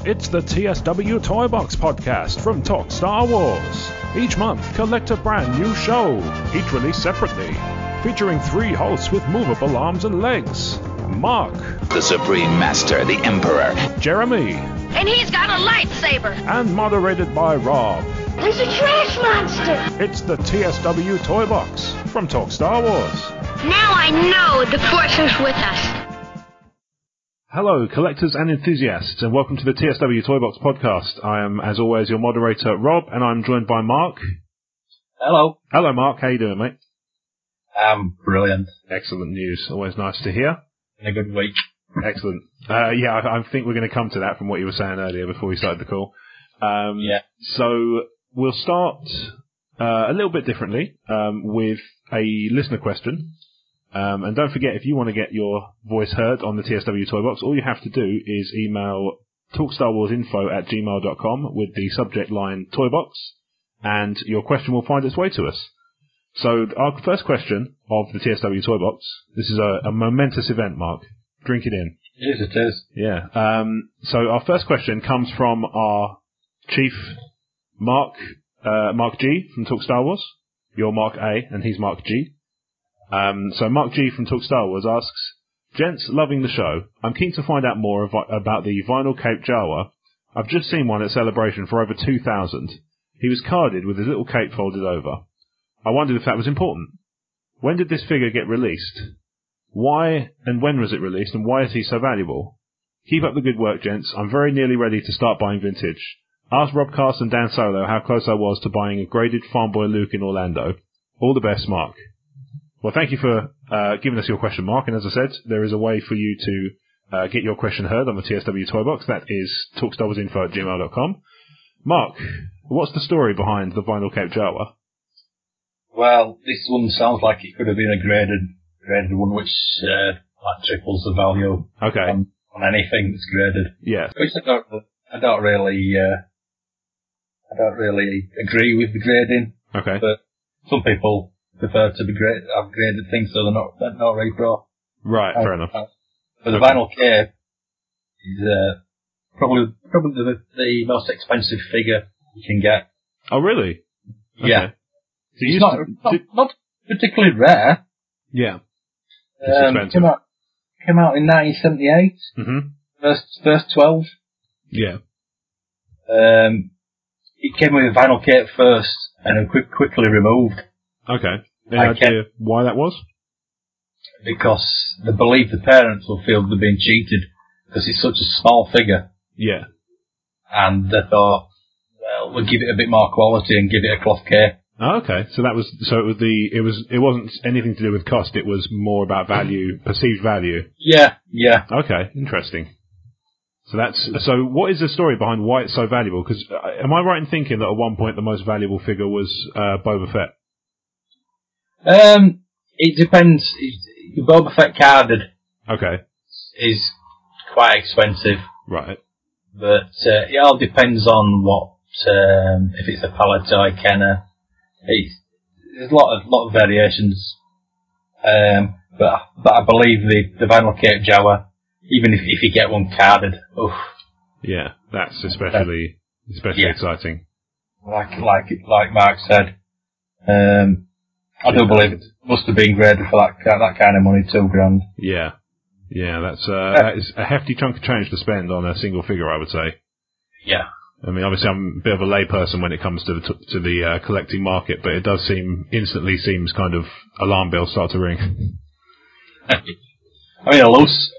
It's the TSW ToyBox podcast from Talk Star Wars. Each month, collect a brand new show, each released separately, featuring 3 hosts with movable arms and legs. Mark, the Supreme Master, the Emperor. Jeremy, and he's got a lightsaber. And moderated by Rob. He's a trash monster. It's the TSW ToyBox from Talk Star Wars. Now I know the Force is with us. Hello, collectors and enthusiasts, and welcome to the TSW ToyBox podcast. I am, as always, your moderator, Rob, and I'm joined by Mark. Hello. Hello, Mark. How you doing, mate? Brilliant. Excellent news. Always nice to hear. In a good week. Excellent. I think we're going to come to that from what you were saying earlier before we started the call. So we'll start a little bit differently with a listener question. And don't forget, if you want to get your voice heard on the TSW ToyBox, all you have to do is email talkstarwarsinfo@gmail.com with the subject line ToyBox, and your question will find its way to us. So our first question of the TSW ToyBox, this is a momentous event, Mark. Drink it in. Yes, it is. Yeah. So our first question comes from our chief, Mark G from Talk Star Wars. You're Mark A, and he's Mark G. So Mark G from Talk Star Wars asks, "Gents, loving the show. I'm keen to find out more about the vinyl cape Jawa. I've just seen one at Celebration for over 2,000. He was carded with his little cape folded over. I wondered if that was important. When did this figure get released? Why and when was it released, and why is he so valuable? Keep up the good work, gents. I'm very nearly ready to start buying vintage. Ask Rob Cast and Dan Solo how close I was to buying a graded Farm Boy Luke in Orlando. All the best, Mark." Well, thank you for giving us your question, Mark. And as I said, there is a way for you to get your question heard on the TSW ToyBox. That is talkstarwarsinfo@gmail.com. Mark, what's the story behind the vinyl cape Jawa? Well, this one sounds like it could have been a graded one, which triples the value on anything that's graded. Yeah. Which I don't really agree with the grading. Okay. But some people prefer to have graded things, so they're not repro. Right, fair enough. But the vinyl cape is probably the most expensive figure you can get. Oh, really? Okay. Yeah. So it's not particularly rare. Yeah. It's expensive. Came out in 1978. Mm-hmm. First 12. Yeah. It came with a vinyl cape first, and then quickly removed. Okay. Any idea why that was? Because they believe the parents will feel they're being cheated because it's such a small figure. Yeah. And they thought, well, we'll give it a bit more quality and give it a cloth cape. Oh, okay. So it wasn't anything to do with cost. It was more about value, perceived value. Yeah. Okay. Interesting. So what is the story behind why it's so valuable? Because am I right in thinking that at one point the most valuable figure was Boba Fett? It depends. The Boba Fett carded. Okay. Is quite expensive. Right. But it all depends on what, if it's a Palatoy, Kenner. There's a lot of variations. But I believe the vinyl cape Jawa, even if you get one carded, oof. Yeah, that's especially exciting. Like Mark said, I do believe it must have been graded for that kind of money, $2,000. Yeah, that is a hefty chunk of change to spend on a single figure, I would say. Yeah. I mean, obviously, I'm a bit of a layperson when it comes to the collecting market, but it does instantly seems kind of alarm bells start to ring. I mean, a loose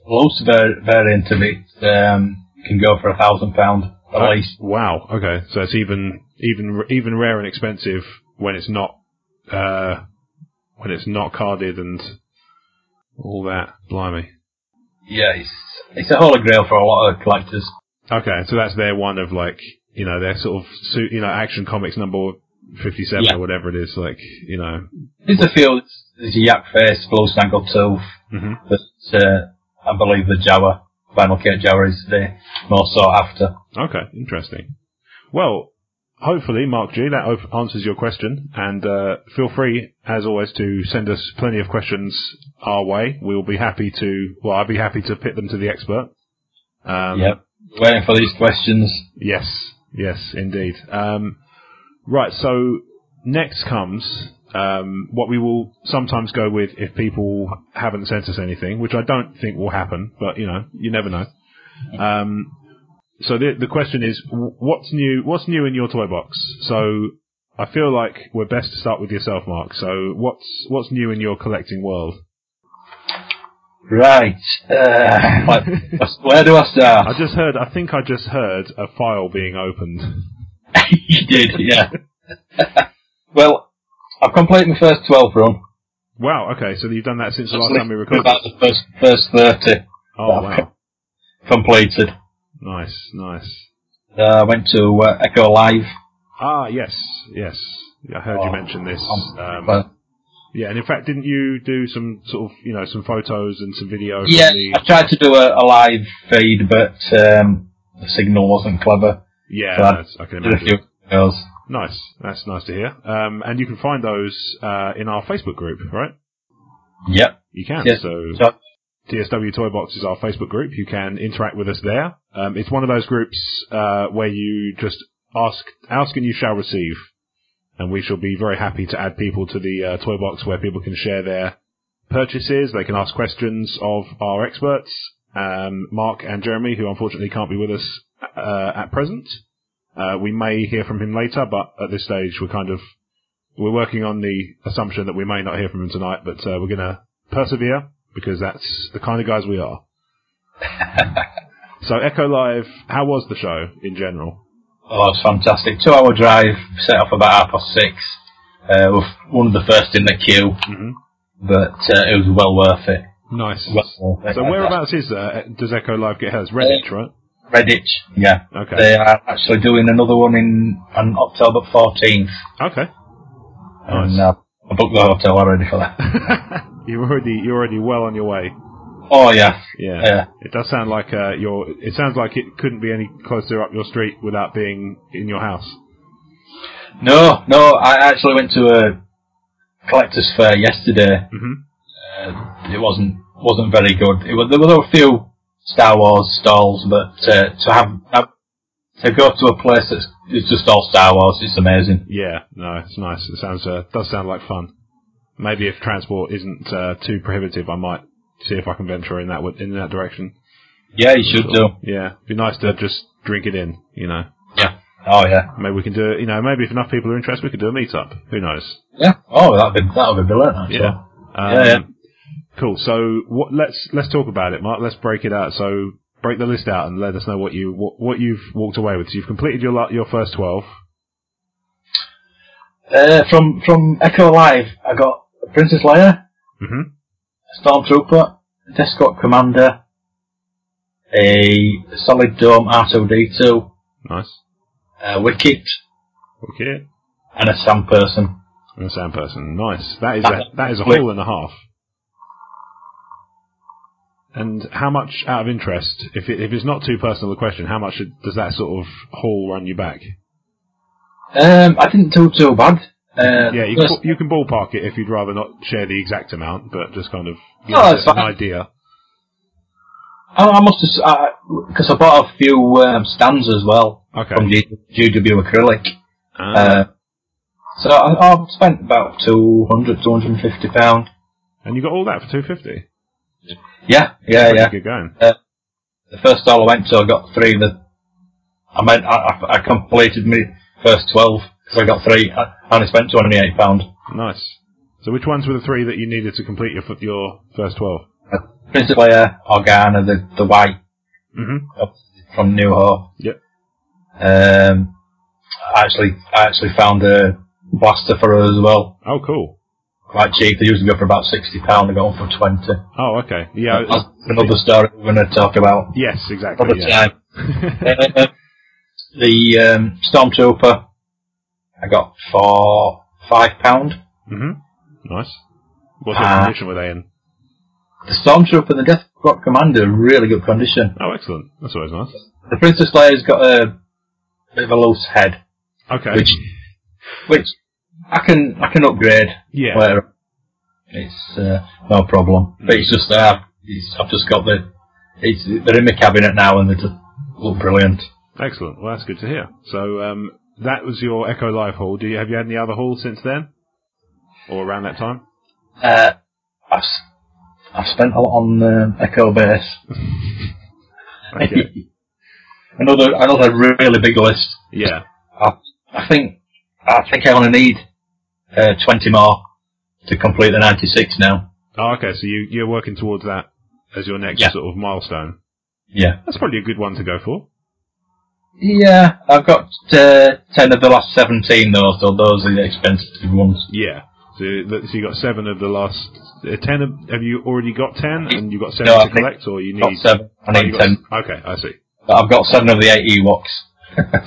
variant of it can go for £1,000 at least. Wow. Okay, so it's even rare and expensive when it's not carded and all that. Blimey. Yeah, it's a holy grail for a lot of collectors. Okay, so that's their one of their sort of Action Comics number 57 or whatever it is, There's a few. There's a Yak Face, Blue Snaggle Tooth, but I believe the Jawa, vinyl cape Jawa, is the most sought after. Okay, interesting. Well, hopefully, Mark G, that answers your question, and feel free, as always, to send us plenty of questions our way. I'd be happy to pit them to the expert. Waiting for these questions. Yes, indeed. Right, so next comes what we will sometimes go with if people haven't sent us anything, which I don't think will happen, but you never know. So the question is, what's new in your toy box? So I feel like we're best to start with yourself, Mark. So what's new in your collecting world? Right. Where do I start? I think I just heard a file being opened. You did, yeah. Well, I've completed my first 12 run. Wow, okay, so you've done that since the last time we recorded. About the first 30. Oh, wow. Completed. Nice. I went to Echo Live. Ah, yes. I heard you mention this. Yeah, and in fact, didn't you do some sort of, some photos and some video? Yeah, I tried to do a live feed, but the signal wasn't clever. Yeah, so I can imagine. Did a few videos. Nice, that's nice to hear. And you can find those in our Facebook group, right? Yep. You can. Yes. So TSW ToyBox is our Facebook group. You can interact with us there. It's one of those groups where you just ask and you shall receive. And we shall be very happy to add people to the toy box where people can share their purchases. They can ask questions of our experts, Mark and Jeremy, who unfortunately can't be with us at present. We may hear from him later, but at this stage we're working on the assumption that we may not hear from him tonight, but we're going to persevere because that's the kind of guys we are. So Echo Live, how was the show in general? Oh, it's fantastic. 2-hour drive, set off about 6:30. We're one of the first in the queue, but it was well worth it. Nice. So whereabouts does Echo Live get hers? Redditch, right? Redditch, yeah. Okay. They are actually doing another one on October 14th. Okay. And I booked the hotel already for that. You're already well on your way. Oh yeah. Yeah. It does sound like it sounds like it couldn't be any closer up your street without being in your house. No, I actually went to a collector's fair yesterday. It wasn't very good. There were a few Star Wars stalls, but to go to a place that's just all Star Wars, it's amazing. Yeah, no, it's nice. It does sound like fun. Maybe if transport isn't too prohibitive, I might see if I can venture in that direction. Yeah, you should do. Yeah, it'd be nice to just drink it in, Yeah. Oh yeah. Maybe we can do it. Maybe if enough people are interested, we could do a meet-up. Who knows? Yeah. Oh, that'll be brilliant. Actually. Yeah. Yeah. Cool. So let's talk about it, Mark. Let's break it out. So break the list out and let us know what you've walked away with. So you've completed your first 12. From Echo Live, I got Princess Leia, Stormtrooper, Descot Commander, a Solid Dome R2-D2, nice, Wicket, and a Sandperson. Nice. That is a haul and a half. And how much, out of interest, if it's not too personal a question, how much does that sort of haul run you back? I didn't do too bad. You can ballpark it if you'd rather not share the exact amount, but just kind of give us an idea. I must have, because I bought a few stands as well from GW Acrylic. So I've spent about £250. And you got all that for £250? Yeah. Good going. The first stall I went to, I got 3 I completed my first 12 because I got 3. I only spent £28. Nice. So which ones were the 3 that you needed to complete your first 12? Princess Leia, Organa, the white from New Hope. Yep. I actually found a blaster for her as well. Oh, cool. Quite cheap. They usually go for about £60. I got one for 20. Oh, okay. Yeah. That's another story we're going to talk about. Yes, exactly. Another time. The Stormtrooper, I got for £5. Nice. What sort of condition were they in? The Stormtrooper and the Death Squad Commander, really good condition. Oh, excellent. That's always nice. The Princess Leia's got a bit of a loose head. Okay. Which I can upgrade. Yeah. Where it's no problem. But it's just I've just got they're in my cabinet now and they're just look brilliant. Excellent. Well, that's good to hear. So that was your Echo Live haul. Have you had any other hauls since then, or around that time? I've spent a lot on Echo Base. Okay. another really big list. Yeah. I think I only need 20 more to complete the 96 now. Oh, okay. So you're working towards that as your next sort of milestone. Yeah. That's probably a good one to go for. Yeah, I've got 10 of the last 17 though, so those are the expensive ones. Yeah. So you got 7 of the last 10. Have you already got 10, and you've got 7 No, to collect, or you need? Got 7. I need 10. Okay, I see. But I've got 7 of the 8 Ewoks.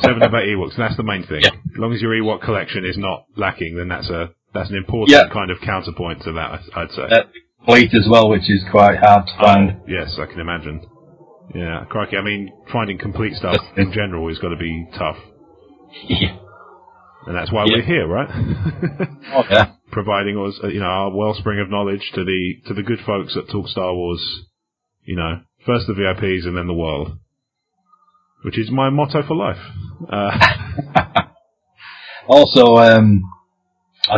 7 of 8 Ewoks. That's the main thing. Yeah. As long as your Ewok collection is not lacking, then that's an important kind of counterpoint to that, I'd say. Fleet as well, which is quite hard to find. Yes, I can imagine. Yeah, crikey. I mean, finding complete stuff in general has got to be tough. Yeah. And that's why we're here, right? Oh, yeah. Providing us, our wellspring of knowledge to the good folks that talk Star Wars. First the VIPs and then the world, which is my motto for life. Also, I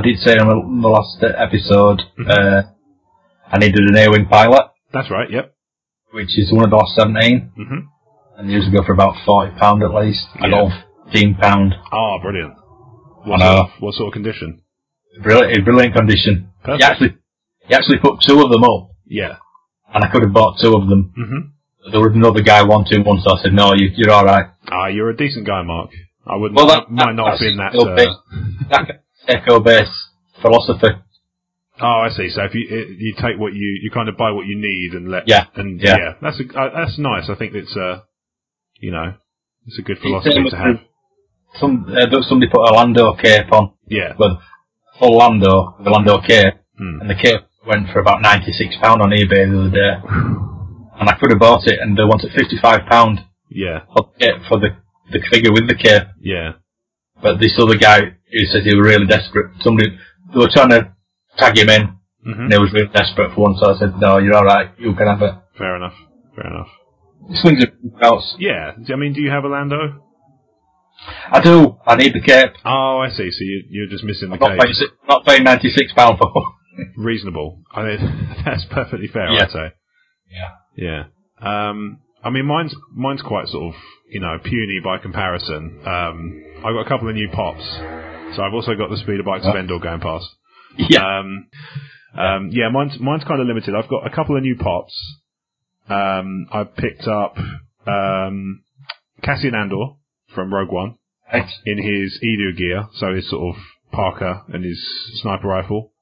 did say on the last episode, I needed an A-wing pilot. That's right. Yep. Which is one of the last 17. And they usually go for about £40 at least. I got £15. Oh, brilliant. What sort of condition? Brilliant condition. Perfect. He actually put 2 of them up. Yeah. And I could have bought 2 of them. There was another guy wanting one, so I said, no, you're alright. You're a decent guy, Mark. I wouldn't, might not have been that... That Echo Base philosophy. Oh, I see. So if you take what you kind of buy what you need and let... Yeah. That's nice. I think it's it's a good philosophy to have. Somebody put a Lando cape on. Yeah. Well, full Lando, the Lando cape. And the cape went for about £96 on eBay the other day. And I could have bought it and they wanted £55. Yeah. For the figure with the cape. Yeah. But this other guy who said he was really desperate, they were trying to tag him in, and he was really desperate for one, so I said, no, you're alright, you can have it. Fair enough. Swings are out. Yeah. I mean, do you have a Lando? I do. I need the cape. Oh, I see. So you're just missing the cape. Not paying £96 for one. Reasonable. I mean, that's perfectly fair, I'd say. Yeah. I mean, mine's quite sort of, puny by comparison. I've got a couple of new pops. So I've also got the Speeder Bikes of Endor going past. Yeah. Mine's kind of limited. I've got a couple of new pops. I've picked up Cassian Andor from Rogue One in his Edu gear, so his sort of Parker and his sniper rifle.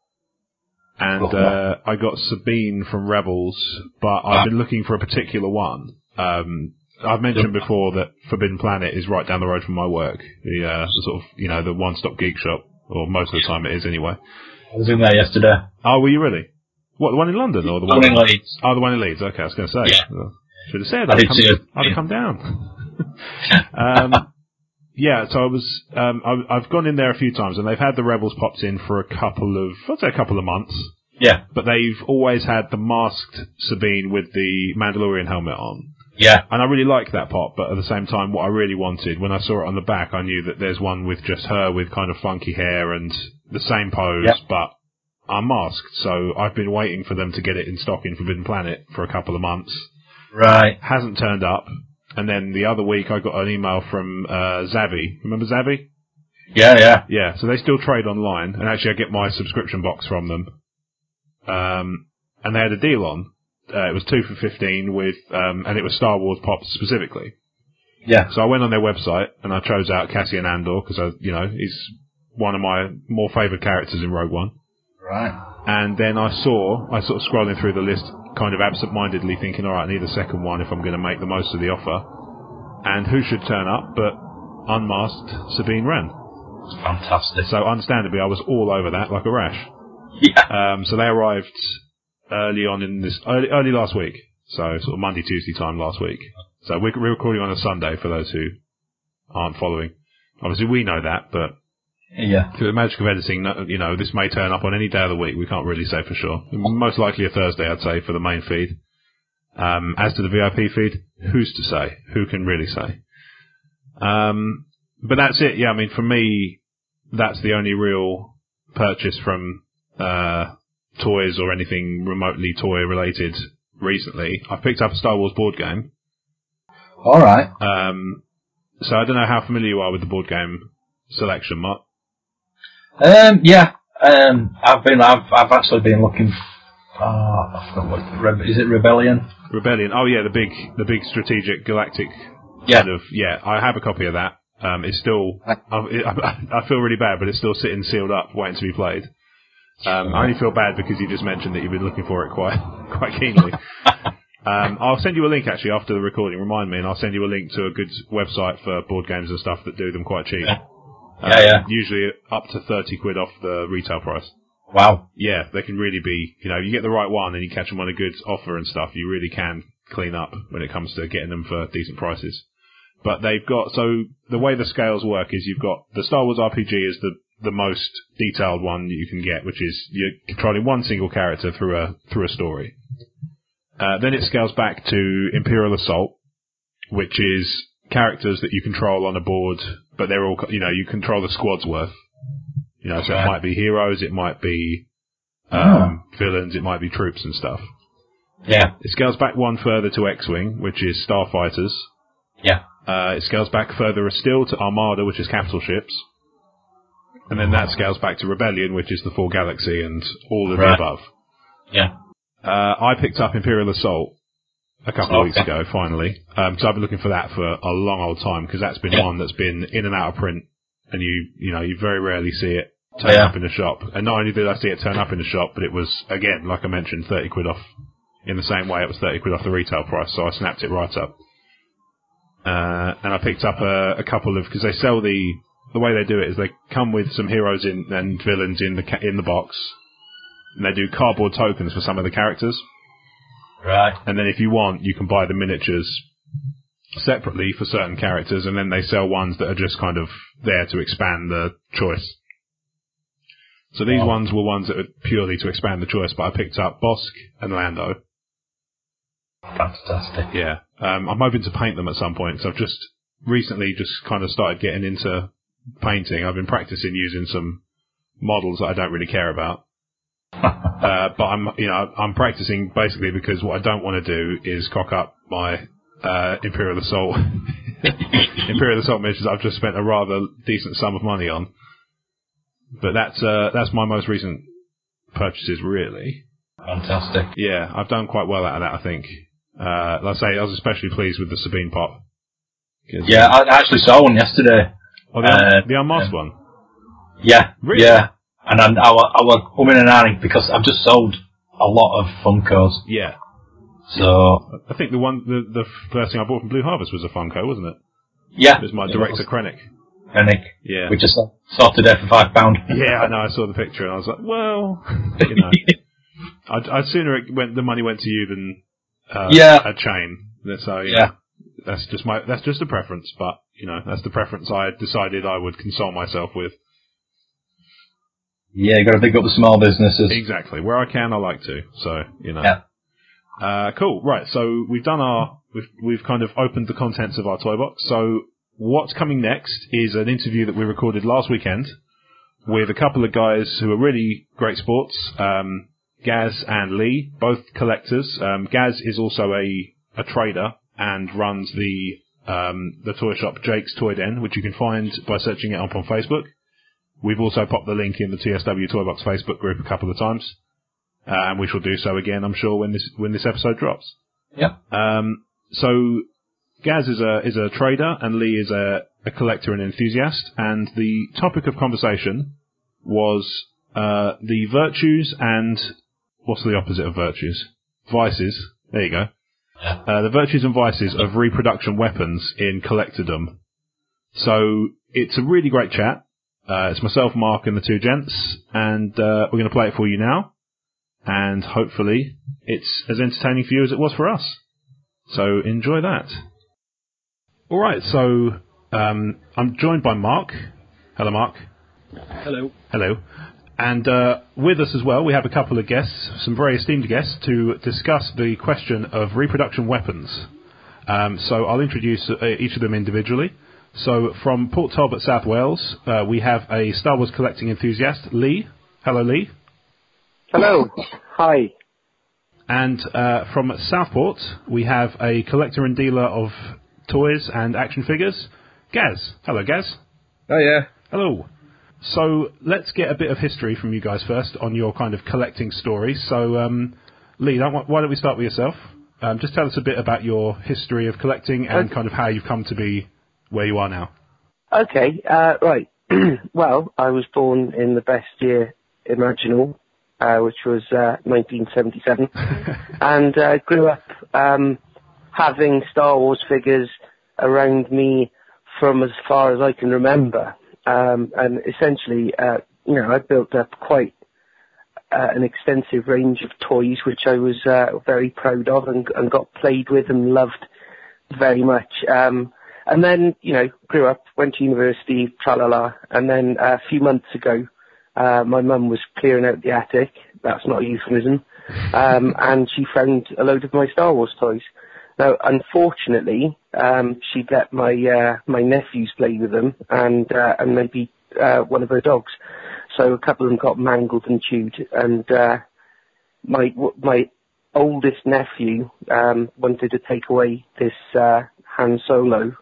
And I got Sabine from Rebels, but I've been looking for a particular one. I've mentioned before that Forbidden Planet is right down the road from my work. The sort of, the one-stop geek shop, or most of the time it is anyway. I was in there yesterday. Oh, were you really? What, the one in London or the one in Leeds? Oh, the one in Leeds. Okay, I was going to say. Yeah. Should have said. I'd have come down. So I was. I've gone in there a few times, and they've had the Rebels popped in for a couple of months. Yeah. But they've always had the masked Sabine with the Mandalorian helmet on. Yeah. And I really like that pop, but at the same time, what I really wanted, when I saw it on the back, I knew that there's one with just her with kind of funky hair and the same pose, but unmasked. So I've been waiting for them to get it in stock in Forbidden Planet for a couple of months. Right. Hasn't turned up. And then the other week I got an email from Zavi. Remember Zavi? Yeah. Yeah, so they still trade online, and actually I get my subscription box from them. And they had a deal on. It was 2 for $15 with, and it was Star Wars pops specifically. Yeah. So I went on their website and I chose out Cassian Andor because he's one of my more favoured characters in Rogue One. Right. And then I sort of scrolling through the list, kind of absent-mindedly thinking, all right, I need a second one if I'm going to make the most of the offer. And who should turn up but unmasked Sabine Wren? Fantastic. So understandably, I was all over that like a rash. Yeah. So they arrived early last week. So sort of Monday, Tuesday time last week. So we're recording on a Sunday for those who aren't following. Obviously we know that, but through the magic of editing, this may turn up on any day of the week. We can't really say for sure. Most likely a Thursday, I'd say, for the main feed. As to the VIP feed, who's to say? Who can really say? But that's it. Yeah, I mean, for me, that's the only real purchase from toys or anything remotely toy related recently. I picked up a Star Wars board game. All right. So I don't know how familiar you are with the board game selection, Mark. Yeah. I've actually been looking. I forgot what is it? Rebellion. Rebellion. Oh yeah, the big strategic galactic. Yeah. Kind of. Yeah, I have a copy of that. It's still. I feel really bad, but it's still sitting sealed up, waiting to be played. I only feel bad because you just mentioned that you've been looking for it quite keenly. I'll send you a link actually after the recording. Remind me, and I'll send you a link to a good website for board games and stuff that do them quite cheap. Yeah. Usually up to 30 quid off the retail price. Wow. Yeah, they can really be. You get the right one and you catch them on a good offer and stuff. You really can clean up when it comes to getting them for decent prices. But they've got, so the way the scales work is you've got the Star Wars RPG is the most detailed one you can get, which is you're controlling one single character through a story. Then it scales back to Imperial Assault, which is characters that you control on a board, but they're all, you control the squad's worth. So it might be heroes, it might be villains, it might be troops and stuff. Yeah. It scales back one further to X-Wing, which is starfighters. Yeah. It scales back further still to Armada, which is capital ships. And then that scales back to Rebellion, which is the full galaxy and all of the above. Yeah. I picked up Imperial Assault a couple of weeks ago, finally. So I've been looking for that for a long old time, because that's been one that's been in and out of print, and you very rarely see it turn up in the shop. And not only did I see it turn up in the shop, but it was, again, like I mentioned, 30 quid off. In the same way, it was 30 quid off the retail price, so I snapped it right up. And I picked up a couple of, because they sell the way they do it is they come with some heroes and villains in the box, and they do cardboard tokens for some of the characters. Right. And then if you want, you can buy the miniatures separately for certain characters, and then they sell ones that are just kind of there to expand the choice. So these ones were ones that are purely to expand the choice, but I picked up Bosk and Lando. Fantastic. Yeah. I'm hoping to paint them at some point, so I've just recently kind of started getting into painting. I've been practicing using some models that I don't really care about. But I'm practicing basically because what I don't want to do is cock up my Imperial Assault missions I've just spent a rather decent sum of money on. But that's my most recent purchases, really. Fantastic. Yeah, I've done quite well out of that, I think. Like I say, I was especially pleased with the Sabine Pop. Yeah, I actually saw one yesterday. Oh, the unmasked one? Yeah. Really? Yeah. And I was umming and ahhing because I've just sold a lot of Funkos. Yeah. So I think the first thing I bought from Blue Harvest was a Funko, wasn't it? Yeah. It was my director Krennic. Yeah. We just sold today for £5. Yeah, I know. I saw the picture and I was like, well, I'd sooner the money went to you than a chain. So that's just a preference, but that's the preference I decided I would console myself with. Yeah, you got to pick up the small businesses. Exactly. Where I can, I like to. So Yeah. Cool. Right. So we've kind of opened the contents of our toy box. So what's coming next is an interview that we recorded last weekend with a couple of guys who are really great sports. Gaz and Lee, both collectors. Gaz is also a trader and runs the toy shop Jake's Toy Den, which you can find by searching it up on Facebook. We've also popped the link in the TSW ToyBox Facebook group a couple of times, and we shall do so again, I'm sure, when this episode drops. Yep. So Gaz is a trader and Lee is a collector and enthusiast, and the topic of conversation was the virtues and what's the opposite of virtues? Vices. There you go. The virtues and vices of reproduction weapons in collectordom. So it's a really great chat. It's myself, Mark, and the two gents, and we're going to play it for you now. And hopefully it's as entertaining for you as it was for us. So enjoy that. All right, so I'm joined by Mark. Hello, Mark. Hello. Hello. And with us as well, we have a couple of guests, some very esteemed guests, to discuss the question of reproduction weapons. So I'll introduce each of them individually. So from Port Talbot, South Wales, we have a Star Wars collecting enthusiast, Lee. Hello, Lee. Hello. Hi. And from Southport, we have a collector and dealer of toys and action figures, Gaz. Hello, Gaz. Oh, yeah. Hello. So let's get a bit of history from you guys first on your kind of collecting story. So, Lee, why don't we start with yourself? Just tell us a bit about your history of collecting and kind of how you've come to be where you are now. Okay, right. Well, I was born in the best year imaginable, which was 1977, and grew up having Star Wars figures around me from as far as I can remember. And essentially, I built up quite an extensive range of toys, which I was very proud of and got played with and loved very much. And then, grew up, went to university, tra-la-la, and then a few months ago, my mum was clearing out the attic, that's not a euphemism, and she found a load of my Star Wars toys. Now, unfortunately, she'd let my nephews play with them, and maybe one of her dogs. So a couple of them got mangled and chewed. And my oldest nephew wanted to take away this Han Solo,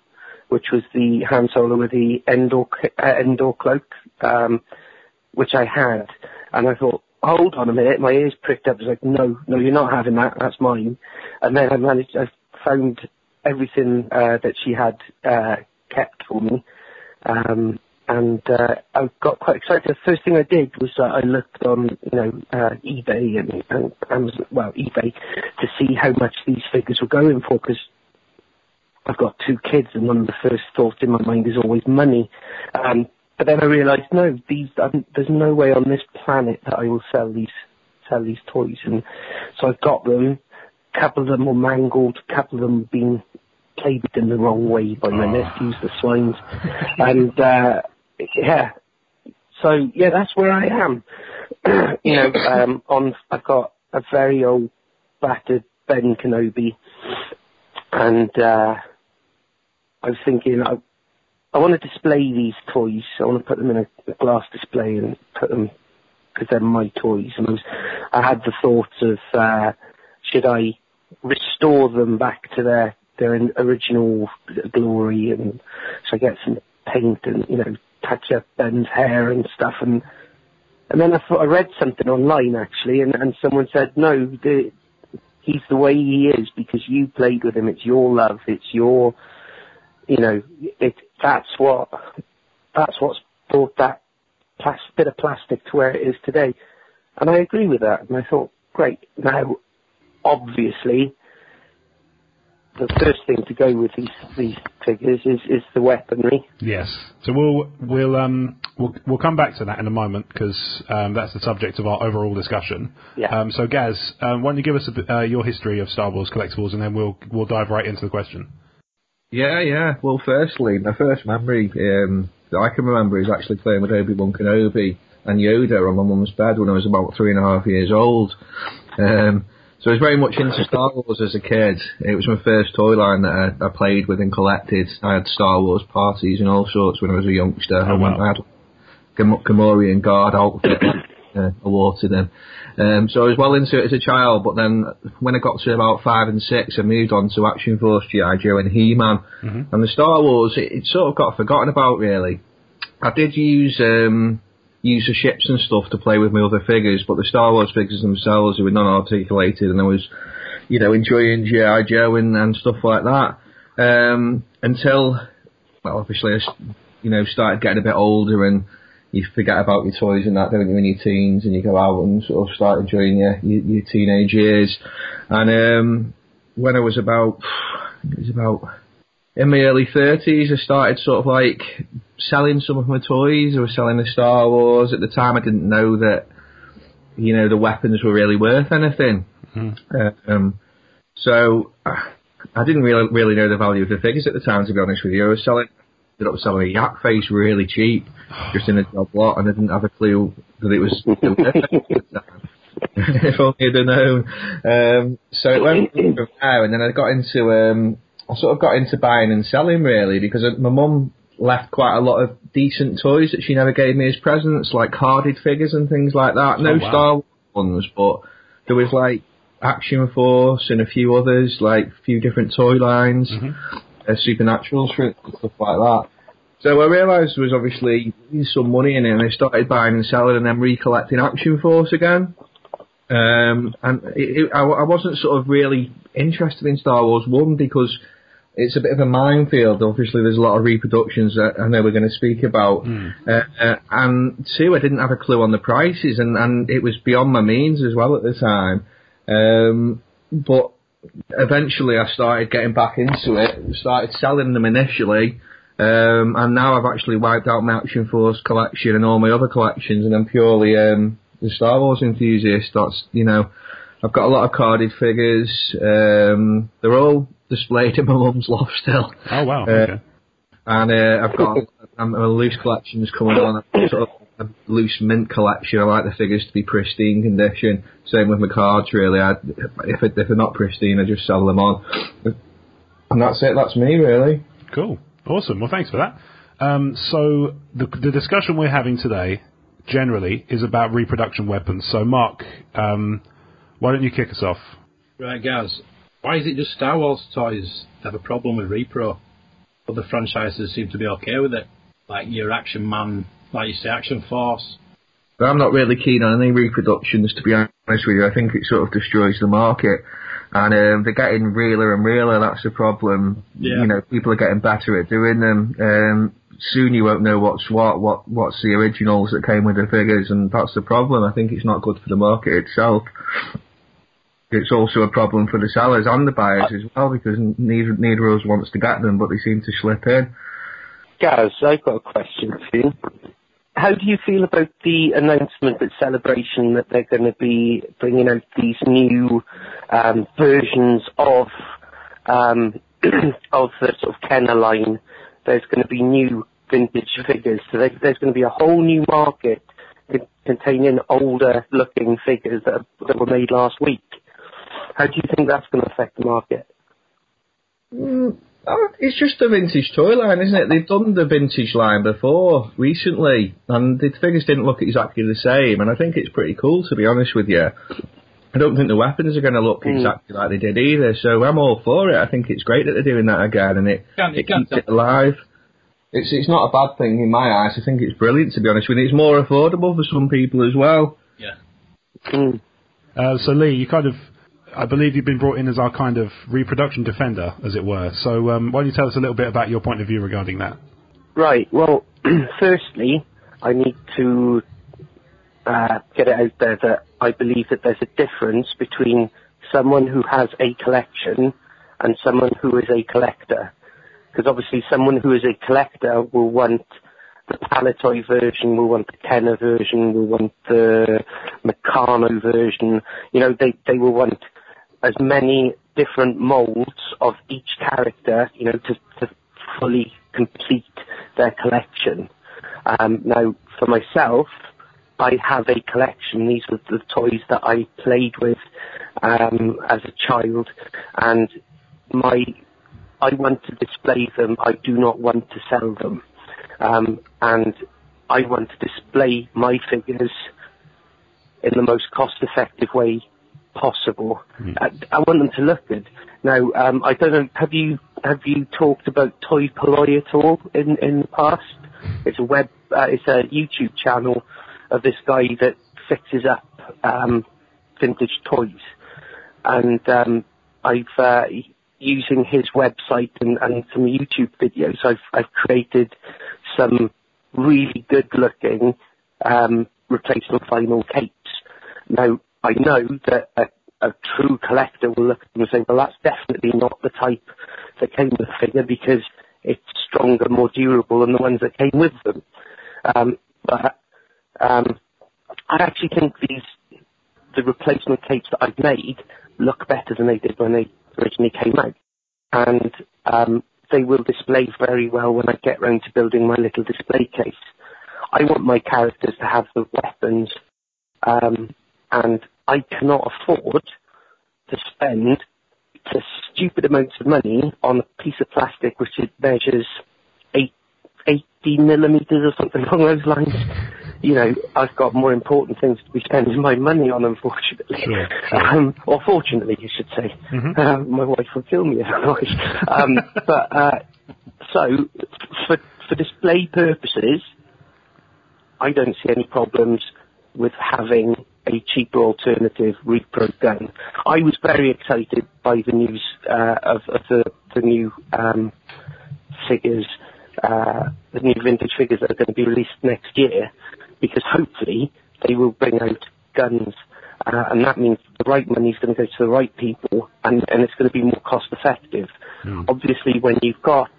which was the Han Solo with the Endor cloak, which I had. And I thought, hold on a minute, my ears pricked up. I was like, no, you're not having that, that's mine. And then I found everything that she had kept for me, and I got quite excited. The first thing I did was I looked on, eBay and Amazon, eBay, to see how much these figures were going for, because I've got 2 kids, and one of the first thoughts in my mind is always money. But then I realised, no, there's no way on this planet that I will sell these toys, and so I got them. A couple of them were mangled, a couple of them have been played in the wrong way by my nephews, the swines. And, so, that's where I am. I've got a very old, battered Ben Kenobi, and I was thinking, I want to display these toys. I want to put them in a glass display and put them, because they're my toys. And I had the thoughts of, should I restore them back to their original glory, and so I get some paint and touch up Ben's hair and stuff, and then I read something online actually, and someone said, no, he's the way he is because you played with him. It's your love. It's your, that's what's brought that bit of plastic to where it is today. And I agree with that. And I thought, great. Now, obviously, the first thing to go with these figures is the weaponry. Yes. So we'll come back to that in a moment, because that's the subject of our overall discussion. Yeah. So Gaz, why don't you give us your history of Star Wars collectibles, and then we'll dive right into the question. Yeah. Well, firstly, my first memory that I can remember is actually playing with Obi-Wan Kenobi and Yoda on my mum's bed when I was about 3.5 years old. So I was very much into Star Wars as a kid. It was my first toy line that I played with and collected. I had Star Wars parties and all sorts when I was a youngster. Oh, wow. I had Gamorrean Guard outfit I wore to them. So I was well into it as a child, but then when I got to about 5 and 6, I moved on to Action Force, G.I. Joe and He-Man. Mm-hmm. And the Star Wars, it sort of got forgotten about, really. I did use the ships and stuff to play with my other figures, but the Star Wars figures themselves, they were non-articulated, and I was, enjoying G.I. Joe and stuff like that. Until, well, obviously, I, started getting a bit older, and you forget about your toys and that, don't you, in your teens, and you go out and sort of start enjoying your teenage years. And when I was about in my early 30s, I started sort of like selling some of my toys. I was selling the Star Wars. At the time, I didn't know that, the weapons were really worth anything. Mm-hmm. So I didn't really know the value of the figures at the time, to be honest with you. I was ended up selling a yak face really cheap, just in a job lot, and I didn't have a clue that it was still there at the time. If only I'd have known. So it went from there, and then I got into, I sort of got into buying and selling really, because my mum left quite a lot of decent toys that she never gave me as presents, like carded figures and things like that. No Star Wars ones, but there was like Action Force and a few others, like a few different toy lines, Supernaturals, for stuff like that. So I realised there was obviously some money in it, and I started buying and selling and then recollecting Action Force again. And I wasn't sort of really interested in Star Wars 1 because it's a bit of a minefield. Obviously, there's a lot of reproductions that I know we're going to speak about. And 2, I didn't have a clue on the prices, and it was beyond my means as well at the time. But eventually I started getting back into it, started selling them initially, and now I've actually wiped out my Action Force collection and all my other collections, and I'm purely the Star Wars enthusiast. That's, you know, I've got a lot of carded figures. They're all displayed in my mum's loft still. Oh wow! Okay. And I've got a loose collections coming on. Sort of a loose mint collection. I like the figures to be pristine condition. Same with my cards, really. If they're not pristine, I just sell them on. And that's it. That's me, really. Cool. Awesome. Well, thanks for that. So the discussion we're having today generally is about reproduction weapons. So Mark, why don't you kick us off? Right, guys. Why is it just Star Wars toys have a problem with repro? Other franchises seem to be okay with it. Like your Action Man, like you say, Action Force. But I'm not really keen on any reproductions, to be honest with you. I think it sort of destroys the market. And they're getting realer and realer, that's the problem. Yeah. You know, people are getting better at doing them. Soon you won't know what's the originals that came with the figures, and that's the problem. I think it's not good for the market itself. It's also a problem for the sellers and the buyers as well, because neither of us wants to get them, but they seem to slip in. Gaz, I've got a question for you. How do you feel about the announcement at Celebration that they're going to be bringing out these new versions of the sort of Kenner line? There's going to be new vintage figures, so there's going to be a whole new market containing older-looking figures that were made last week. How do you think that's going to affect the market? It's just a vintage toy line, isn't it? They've done the vintage line before, recently, and the figures didn't look exactly the same, and I think it's pretty cool, to be honest with you. I don't think the weapons are going to look exactly like they did either, so I'm all for it. I think it's great that they're doing that again, and it keeps it alive. It's not a bad thing in my eyes. I think it's brilliant, to be honest with you. It's more affordable for some people as well. Yeah. So Lee, I believe you've been brought in as our kind of reproduction defender, as it were. So why don't you tell us a little bit about your point of view regarding that? Right. Well, firstly, I need to get it out there that I believe that there's a difference between someone who has a collection and someone who is a collector. Because obviously someone who is a collector will want the Palitoy version, will want the Kenner version, will want the Meccano version. You know, they will want as many different molds of each character, you know, to fully complete their collection. Now, for myself, I have a collection. These were the toys that I played with as a child, and I want to display them. I do not want to sell them. And I want to display my figures in the most cost-effective way possible. I want them to look good. Now, I don't know. Have you talked about Toy Polloi at all in the past? It's a YouTube channel of this guy that fixes up vintage toys, and I've using his website and some YouTube videos, I've created some really good-looking replacement vinyl capes. Now, I know that a true collector will look at them and say, well, that's definitely not the type that came with the figure because it's stronger, more durable than the ones that came with them. But I actually think the replacement capes that I've made look better than they did when they originally came out. And they will display very well when I get round to building my little display case. I want my characters to have the weapons, and I cannot afford to spend the stupid amounts of money on a piece of plastic which it measures 80 millimeters or something along those lines. You know, I've got more important things to be spending my money on, unfortunately. Sure. Or fortunately, you should say. Mm-hmm. My wife will kill me otherwise. So, for display purposes, I don't see any problems with having a cheaper alternative repro gun. I was very excited by the news of the new figures, the new vintage figures that are going to be released next year, because hopefully they will bring out guns, and that means the right money is going to go to the right people, and it's going to be more cost effective. Obviously, when you've got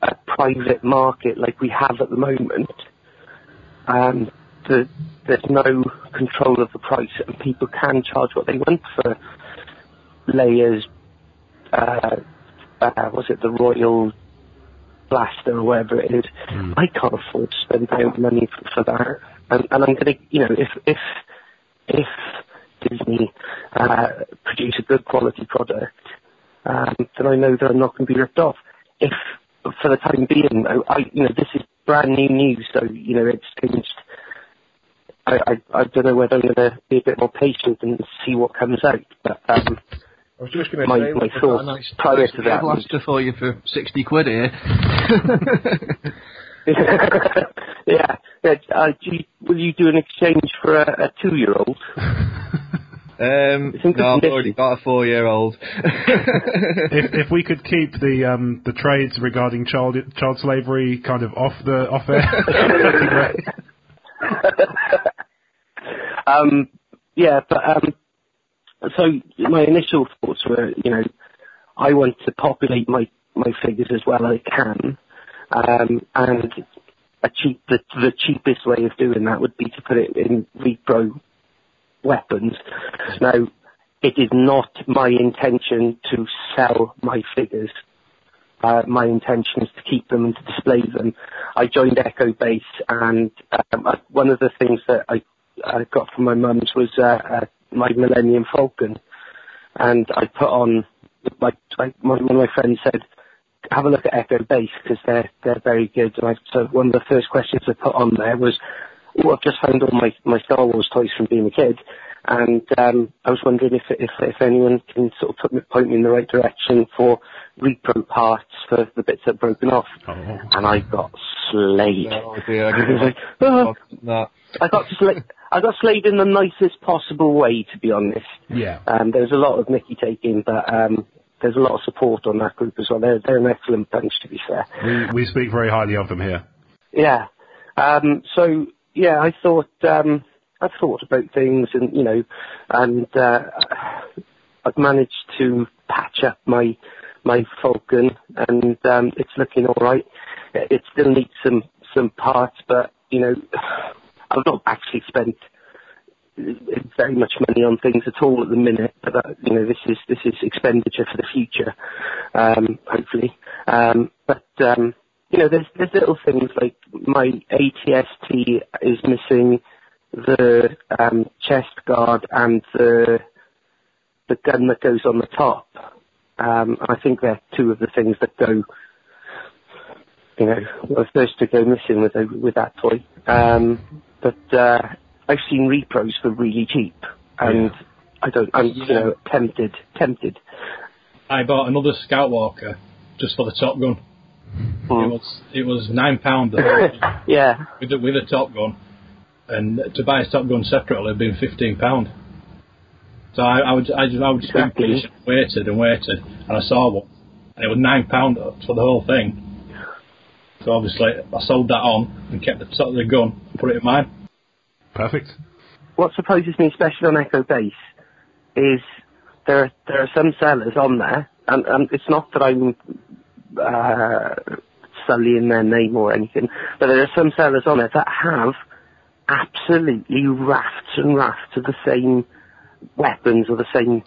a private market like we have at the moment, there's no control of the price, and people can charge what they want for layers. Was it the Royal Blaster or whatever it is? I can't afford to spend out money for that, and I'm going to, you know, if Disney produce a good quality product, then I know that I'm not going to be ripped off. If for the time being, though, this is brand new news, so you know it's changed. I don't know whether I'm going to be a bit more patient and see what comes out. But I was just going to say, my thoughts prior to that. Blaster for you for £60 here. Yeah. Will you do an exchange for a 2-year-old? No, I've already got a 4-year-old. if we could keep the trades regarding child slavery kind of off air, that'd be great. So my initial thoughts were, you know, I want to populate my figures as well as I can, and the cheapest way of doing that would be to put it in repro weapons. Now, it is not my intention to sell my figures. My intention is to keep them and to display them. I joined Echo Base, and one of the things that I got from my mum's was my Millennium Falcon, and I put on, one of my friends said, have a look at Echo Base because they're very good. And so one of the first questions I put on there was, I've just found all my Star Wars toys from being a kid, and I was wondering if anyone can sort of point me in the right direction for repro parts for the bits that are broken off. And I got slayed. Oh dear, I got slayed in the nicest possible way, to be honest. Yeah. There's a lot of Mickey taking, but there's a lot of support on that group as well. They're an excellent bunch, to be fair. We speak very highly of them here. Yeah. So yeah, I thought about things, and you know, and I've managed to patch up my Falcon, and it's looking all right. It still needs some parts, but you know, I've not actually spent very much money on things at all at the minute. But you know, this is expenditure for the future, hopefully. You know, there's little things like my ATST is missing the chest guard and the gun that goes on the top. I think they're two of the things that go, you know, were first to go missing with that toy. But I've seen repros for really cheap, and I'm you know, tempted. I bought another Scout Walker just for the Top Gun. It was £9. Yeah. With a Top Gun, and to buy a Top Gun separately would have been £15. So I would just Exactly. be patient, waited, and I saw one, and it was £9 for the whole thing. So obviously I sold that on and kept the gun, put it in mine. Perfect. What surprises me, especially on Echo Base, is there are some sellers on there, and it's not that I'm sullying their name or anything, but there are some sellers on there that have absolutely rafts and rafts of the same weapons or the same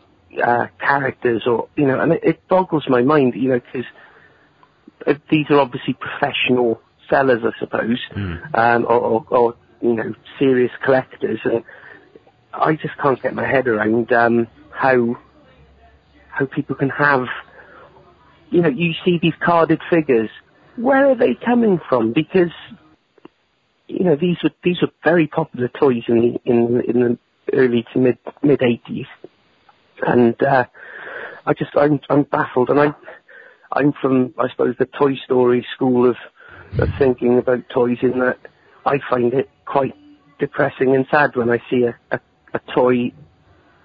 characters, or you know, and it boggles my mind, you know, because these are obviously professional sellers, I suppose, or serious collectors, and I just can't get my head around how people can have, you see these carded figures. Where are they coming from? Because these were very popular toys in the early to mid 80s, and I'm baffled, and I'm from, I suppose, the Toy Story school of thinking about toys, in that I find it quite depressing and sad when I see a toy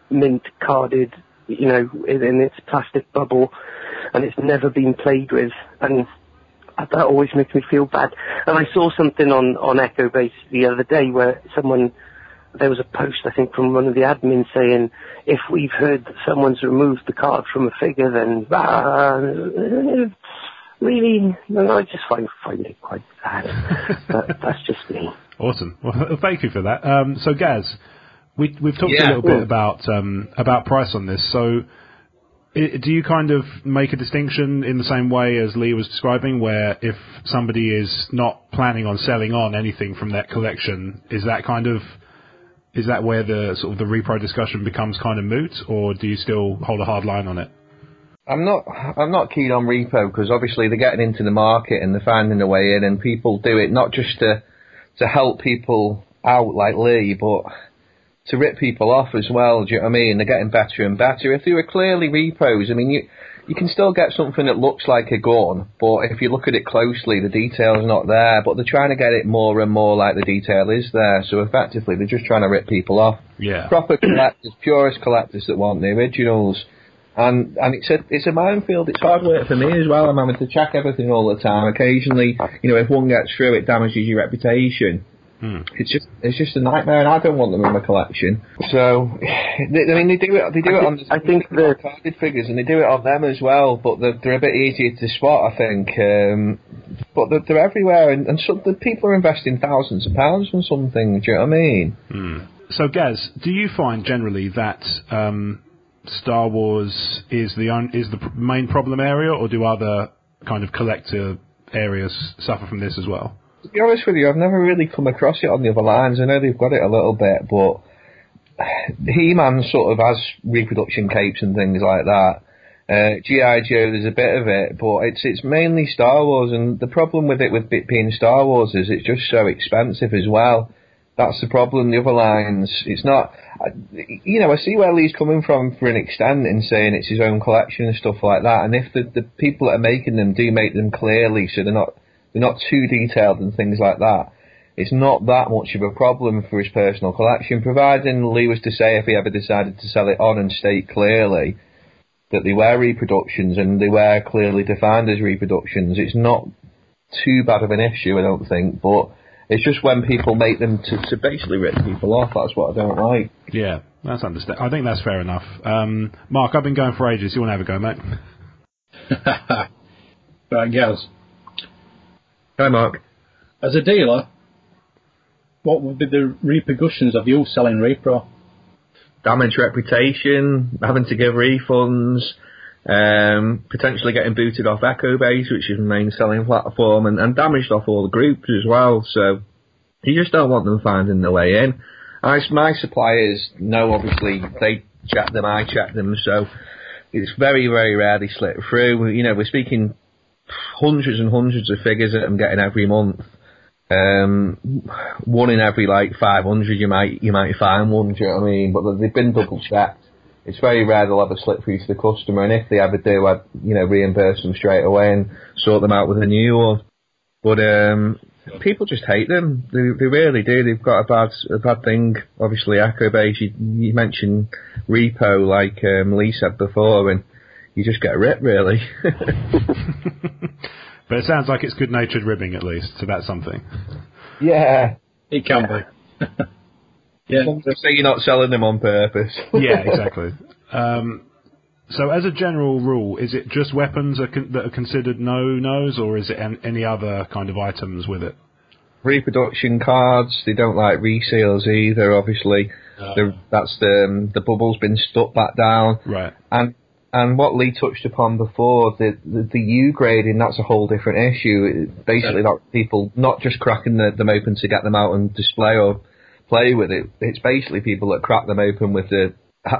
mint carded, in its plastic bubble, and it's never been played with, and that always makes me feel bad. And I saw something on Echo Base the other day where there was a post, I think, from one of the admins saying, if we've heard that someone's removed the card from a figure, then really, I just find it quite sad. That's just me. Awesome. Well, thank you for that. So Gaz, we've talked a little bit about price on this. So do you kind of make a distinction in the same way as Lee was describing, where if somebody is not planning on selling on anything from that collection, is that where the sort of the repro discussion becomes kind of moot, or do you still hold a hard line on it? I'm not keen on repo, because obviously they're getting into the market and they're finding a way in, and people do it not just to help people out like Lee, but to rip people off as well. Do you know what I mean? They're getting better and better. If they were clearly repros, I mean, you can still get something that looks like a gun, but if you look at it closely, the detail's not there. But they're trying to get it more and more like the detail is there. So effectively, they're just trying to rip people off. Yeah. Proper collectors, purist collectors that want the originals. And it's a minefield. It's hard work for me as well. I'm having to check everything all the time. Occasionally, if one gets through, it damages your reputation. It's just a nightmare, and I don't want them in my collection. So, they do it on the carded figures, and they do it on them as well. But they're a bit easier to spot, I think. But they're everywhere, and the people are investing thousands of pounds on something. Do you know what I mean? So, Gaz, do you find generally that Star Wars is the main problem area, or do other kind of collector areas suffer from this as well? To be honest with you, I've never really come across it on the other lines. I know they've got it a little bit, but He-Man sort of has reproduction capes and things like that. G.I. Joe, there's a bit of it, but it's mainly Star Wars, and the problem with it being Star Wars is it's just so expensive as well. That's the problem. The other lines, it's not. I see where Lee's coming from for an extent in saying it's his own collection and stuff like that. And if the people that are making them do make them clearly, so they're not too detailed and things like that, it's not that much of a problem for his personal collection, providing Lee was to say, if he ever decided to sell it on, and state clearly that they were reproductions and they were clearly defined as reproductions. It's not too bad of an issue, I don't think, but it's just when people make them to basically rip people off, that's what I don't like. Yeah, that's understandable. I think that's fair enough. Mark, I've been going for ages. You want to have a go, mate? Right, Gaz. Hi, Mark. As a dealer, what would be the repercussions of you selling repro? Damaged reputation, having to give refunds, potentially getting booted off Echo Base, which is the main selling platform, and damaged off all the groups as well. So you just don't want them finding their way in. My suppliers know, obviously, they check them, I check them, so it's very, very rarely slip through. We're speaking hundreds and hundreds of figures that I'm getting every month. One in every 500 you might find one, do you know what I mean? But they've been double checked. It's very rare they'll ever slip through to the customer, and if they ever do, I'd reimburse them straight away and sort them out with a new one. But people just hate them. They really do. They've got a bad thing. Obviously, Echo Base. You mentioned repo, like Lee said before, and you just get ripped, really. But it sounds like it's good-natured ribbing, at least, so that's something. Yeah. It can be. Yeah. So you're not selling them on purpose. Yeah, exactly. So as a general rule, is it just weapons that are considered no-nos, or is it any other kind of items with it? Reproduction cards, they don't like reseals either, obviously. That's the bubble's been stuck back down. Right. And And what Lee touched upon before, the U grading, that's a whole different issue. Basically, not people not just cracking them open to get them out and display or play with it. It's basically people that crack them open with the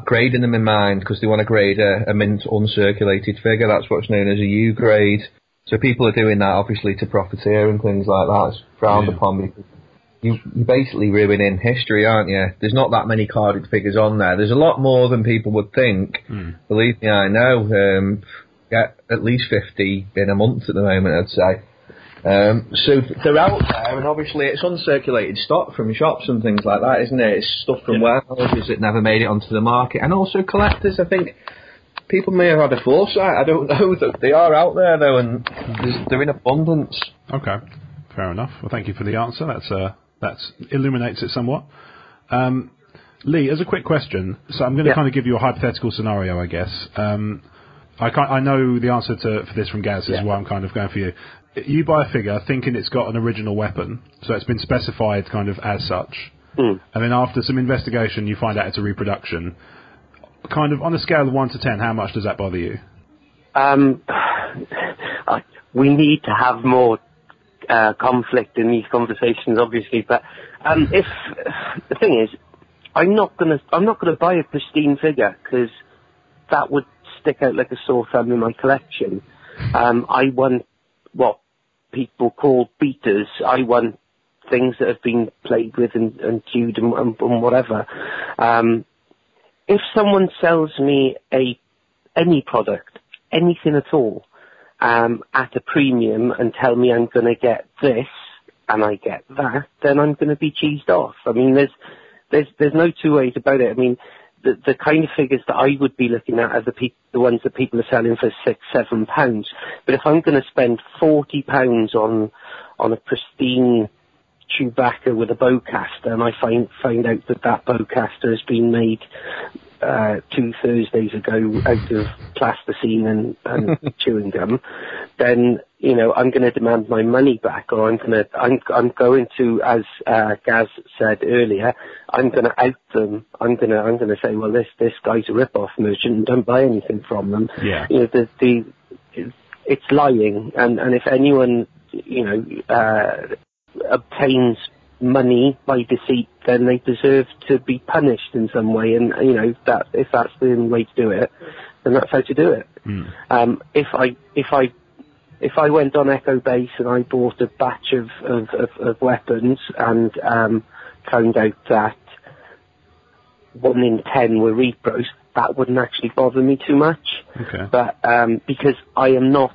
grading them in mind because they want to grade a mint uncirculated figure. That's what's known as a U grade. So people are doing that obviously to profiteer and things like that. It's frowned upon because you're basically ruining history, aren't you? There's not that many carded figures on there. There's a lot more than people would think. Believe me, I know. Get at least 50 in a month at the moment, I'd say. So they're out there, and obviously it's uncirculated stock from shops and things like that, isn't it? It's stuff from warehouses that never made it onto the market, and also collectors. I think people may have had a foresight. I don't know that they are out there though, and they're in abundance. Okay, fair enough. Well, thank you for the answer. That illuminates it somewhat. Lee, as a quick question, so I'm going to kind of give you a hypothetical scenario, I guess. I know the answer for this from Gaz, is why I'm kind of going for you. You buy a figure thinking it's got an original weapon, so it's been specified kind of as such, and then after some investigation you find out it's a reproduction. Kind of on a scale of 1 to 10, how much does that bother you? We need to have more conflict in these conversations, obviously, but if the thing is, I'm not gonna buy a pristine figure because that would stick out like a sore thumb in my collection. I want what people call beaters. I want things that have been played with and cued and whatever. If someone sells me any product, anything at all, at a premium and tell me I'm going to get this and I get that, then I'm going to be cheesed off. I mean, there's no two ways about it. I mean, the kind of figures that I would be looking at are the ones that people are selling for £6-7. But if I'm going to spend £40 on a pristine Chewbacca with a bowcaster, and I find out that bowcaster has been made 2 Thursdays ago out of plasticine and chewing gum, then I'm going to demand my money back, or I'm going to, as Gaz said earlier, I'm going to out them. I'm going to say, well, this guy's a rip-off merchant, and don't buy anything from them. Yeah. It's lying, and if anyone obtains money by deceit, then they deserve to be punished in some way, and that if that's the only way to do it, then that's how to do it. If I went on Echo Base and I bought a batch of weapons and found out that 1 in 10 were repros, that wouldn't actually bother me too much. Okay. But because I am not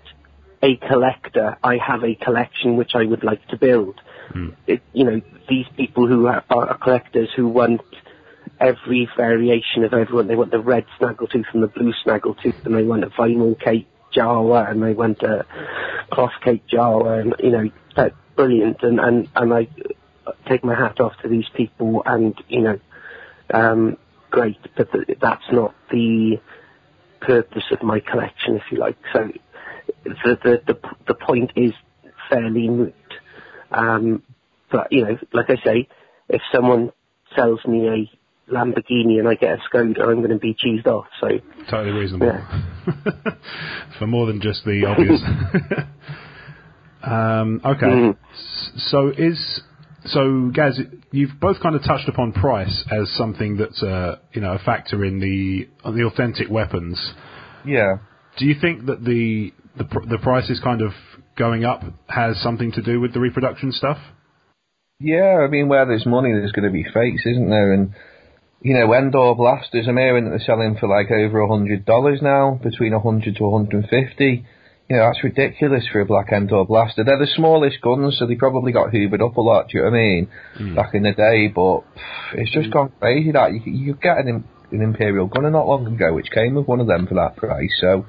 a collector, I have a collection which I would like to build. These people who are collectors who want every variation of everyone. They want the red snaggletooth and the blue snaggletooth, and they want a vinyl cake Jawa, and they want a cloth cake Jawa, and that's brilliant. And I take my hat off to these people, and great, but that's not the purpose of my collection, if you like. So the point is fairly moot. But like I say, if someone sells me a Lamborghini and I get a Skoda, I'm going to be cheesed off. So totally reasonable. Yeah. For more than just the obvious. Okay. So Gaz, you've both kind of touched upon price as something that's a factor in the authentic weapons. Yeah. Do you think that the price is kind of going up has something to do with the reproduction stuff? Yeah, I mean, where there's money, there's going to be fakes, isn't there? And, Endor blasters, I'm hearing that they're selling for like over $100 now, between 100 to 150. That's ridiculous for a black Endor blaster. They're the smallest guns, so they probably got hoovered up a lot, do you know what I mean? Back in the day, but it's just gone crazy that. You get an Imperial gunner not long ago, which came with one of them for that price, so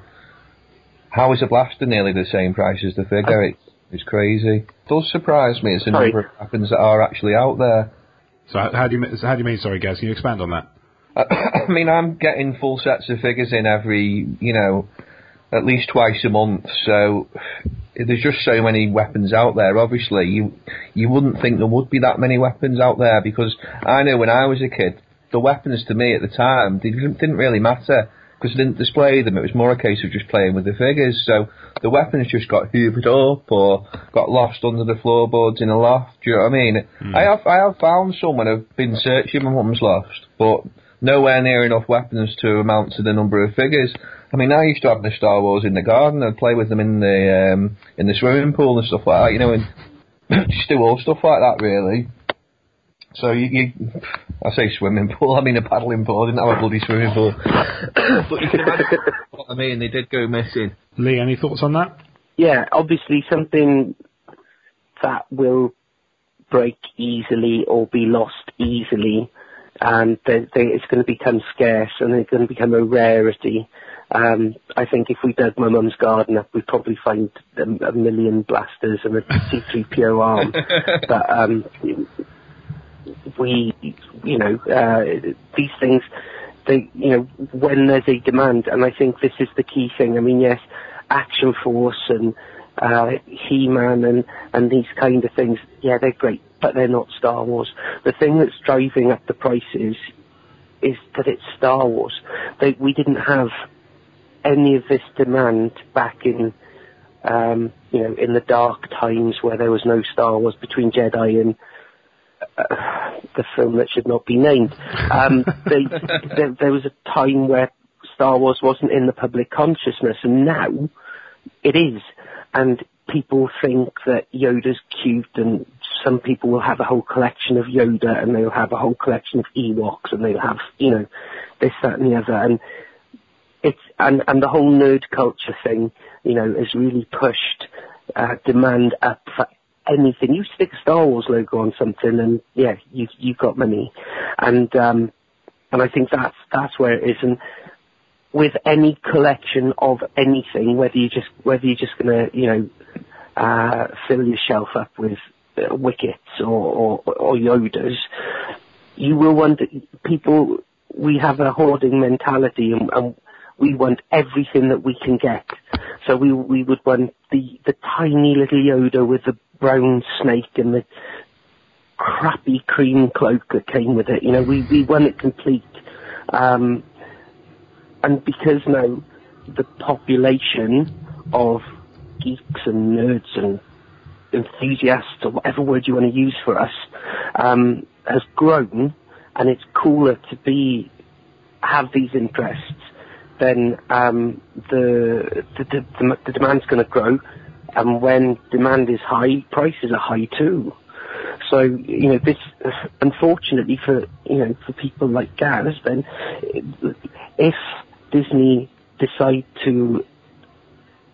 how is a blaster nearly the same price as the figure? It's crazy. It does surprise me. It's a number of weapons that are actually out there. So how do you mean? Sorry, Gaz, can you expand on that? I mean, I'm getting full sets of figures in every, at least twice a month. So there's just so many weapons out there. Obviously, you wouldn't think there would be that many weapons out there, because I know when I was a kid, the weapons to me at the time, they didn't really matter. because they didn't display them. It was more a case of just playing with the figures. So the weapons just got hoovered up or got lost under the floorboards in a loft. Do you know what I mean? I have found some when I've been searching my mum's loft, but nowhere near enough weapons to amount to the number of figures. I mean, I used to have the Star Wars in the garden. I'd play with them in the swimming pool and stuff like that, you know, and just do all stuff like that, really. So I say swimming pool, I mean a paddling pool. I didn't have a bloody swimming pool. But you can imagine what I mean. They did go missing. Lee, any thoughts on that? Yeah, obviously something that will break easily or be lost easily, and it's going to become scarce and it's going to become a rarity. I think if we dug my mum's garden up, we'd probably find a million blasters and a C-3PO arm. But these things, when there's a demand, and I think this is the key thing. I mean, yes, Action Force and He-Man and these kind of things, yeah, they're great, but they're not Star Wars. The thing that's driving up the prices is that it's Star Wars. We didn't have any of this demand back in, in the dark times where there was no Star Wars between Jedi and the film that should not be named. There was a time where Star Wars wasn't in the public consciousness, and now it is. And people think that Yoda's cute, and some people will have a whole collection of Yoda, and they'll have a whole collection of Ewoks, and they'll have, this, that, and the other. And and the whole nerd culture thing, has really pushed demand up for anything. You stick a Star Wars logo on something, and yeah, you've got money. And I think that's where it is. And with any collection of anything, whether you're just gonna fill your shelf up with Wickets or Yodas, you will wonder. People, we have a hoarding mentality, and we want everything that we can get. So we would want the tiny little Yoda with the brown snake and the crappy cream cloak that came with it. We want it complete. And because now the population of geeks and nerds and enthusiasts, or whatever word you want to use for us, has grown, and it's cooler to have these interests, then the demand's going to grow, and when demand is high, prices are high too. So this, unfortunately for people like Gaz, then if Disney decide to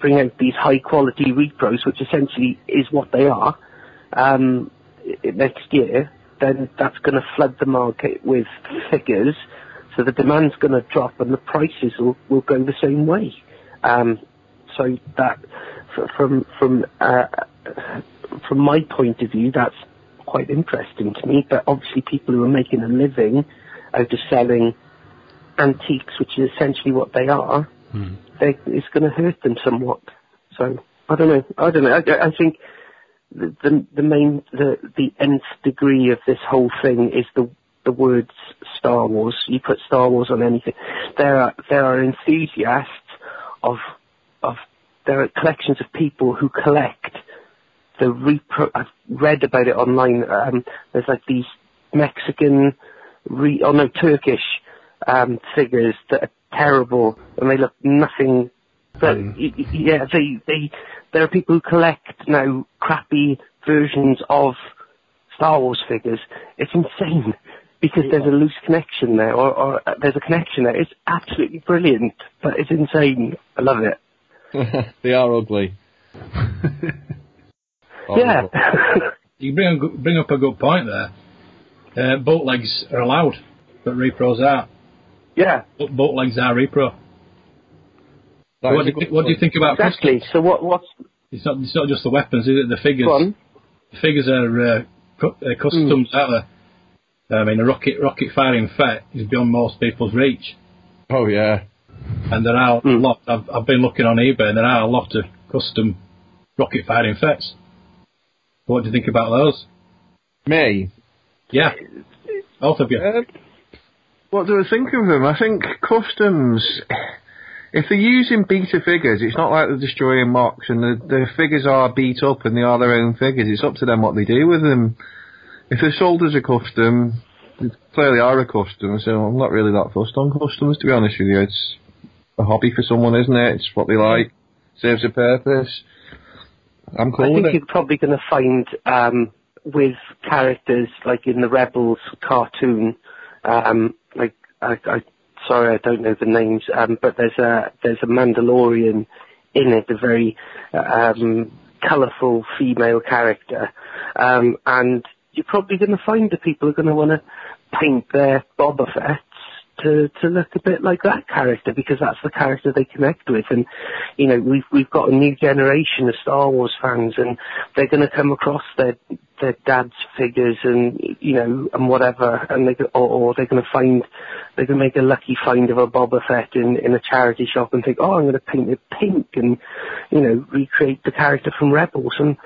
bring out these high quality repros, which essentially is what they are, next year, then that's going to flood the market with figures. So the demand's going to drop and the prices will go the same way. So that, from my point of view, that's quite interesting to me. But obviously, people who are making a living out of selling antiques, which is essentially what they are, it's going to hurt them somewhat. So I don't know. I think the nth degree of this whole thing is the words Star Wars. You put Star Wars on anything. There are enthusiasts there are collections of people who collect the I've read about it online. There's like these Mexican, Turkish figures that are terrible and they look nothing. But yeah, there are people who collect now crappy versions of Star Wars figures. It's insane. Because there's a loose connection there, or there's a connection there. It's absolutely brilliant, but it's insane. I love it. They are ugly. Yeah. You bring up a good point there. Boat legs are allowed, but repros are. Yeah. Boat legs are repro. What do you think about exactly? customs? So what's? It's not just the weapons, is it? The figures. Go on. The figures are customs, aren't they? I mean, a rocket firing Fett is beyond most people's reach. Oh yeah. And there are a lot. I've been looking on eBay, and there are a lot of custom rocket firing Fetts. What do you think about those? Me? Yeah. Both of you. What do I think of them? I think customs, if they're using beta figures, it's not like they're destroying mocks, and the figures are beat up and they are their own figures. It's up to them what they do with them. If they're sold as a custom, they clearly are a custom, so I'm not really that fussed on customs, to be honest with you. It's a hobby for someone, isn't it? It's what they like, serves a purpose. I'm cool with it. I think you're probably going to find, with characters like in the Rebels cartoon, sorry, I don't know the names, but there's a Mandalorian in it, a very colourful female character, and you're probably going to find that people are going to want to paint their Boba Fetts to look a bit like that character, because that's the character they connect with. And you know, we've got a new generation of Star Wars fans, and they're going to come across their dad's figures and and whatever, and or they're going to make a lucky find of a Boba Fett in a charity shop and think, oh, I'm going to paint it pink and recreate the character from Rebels. And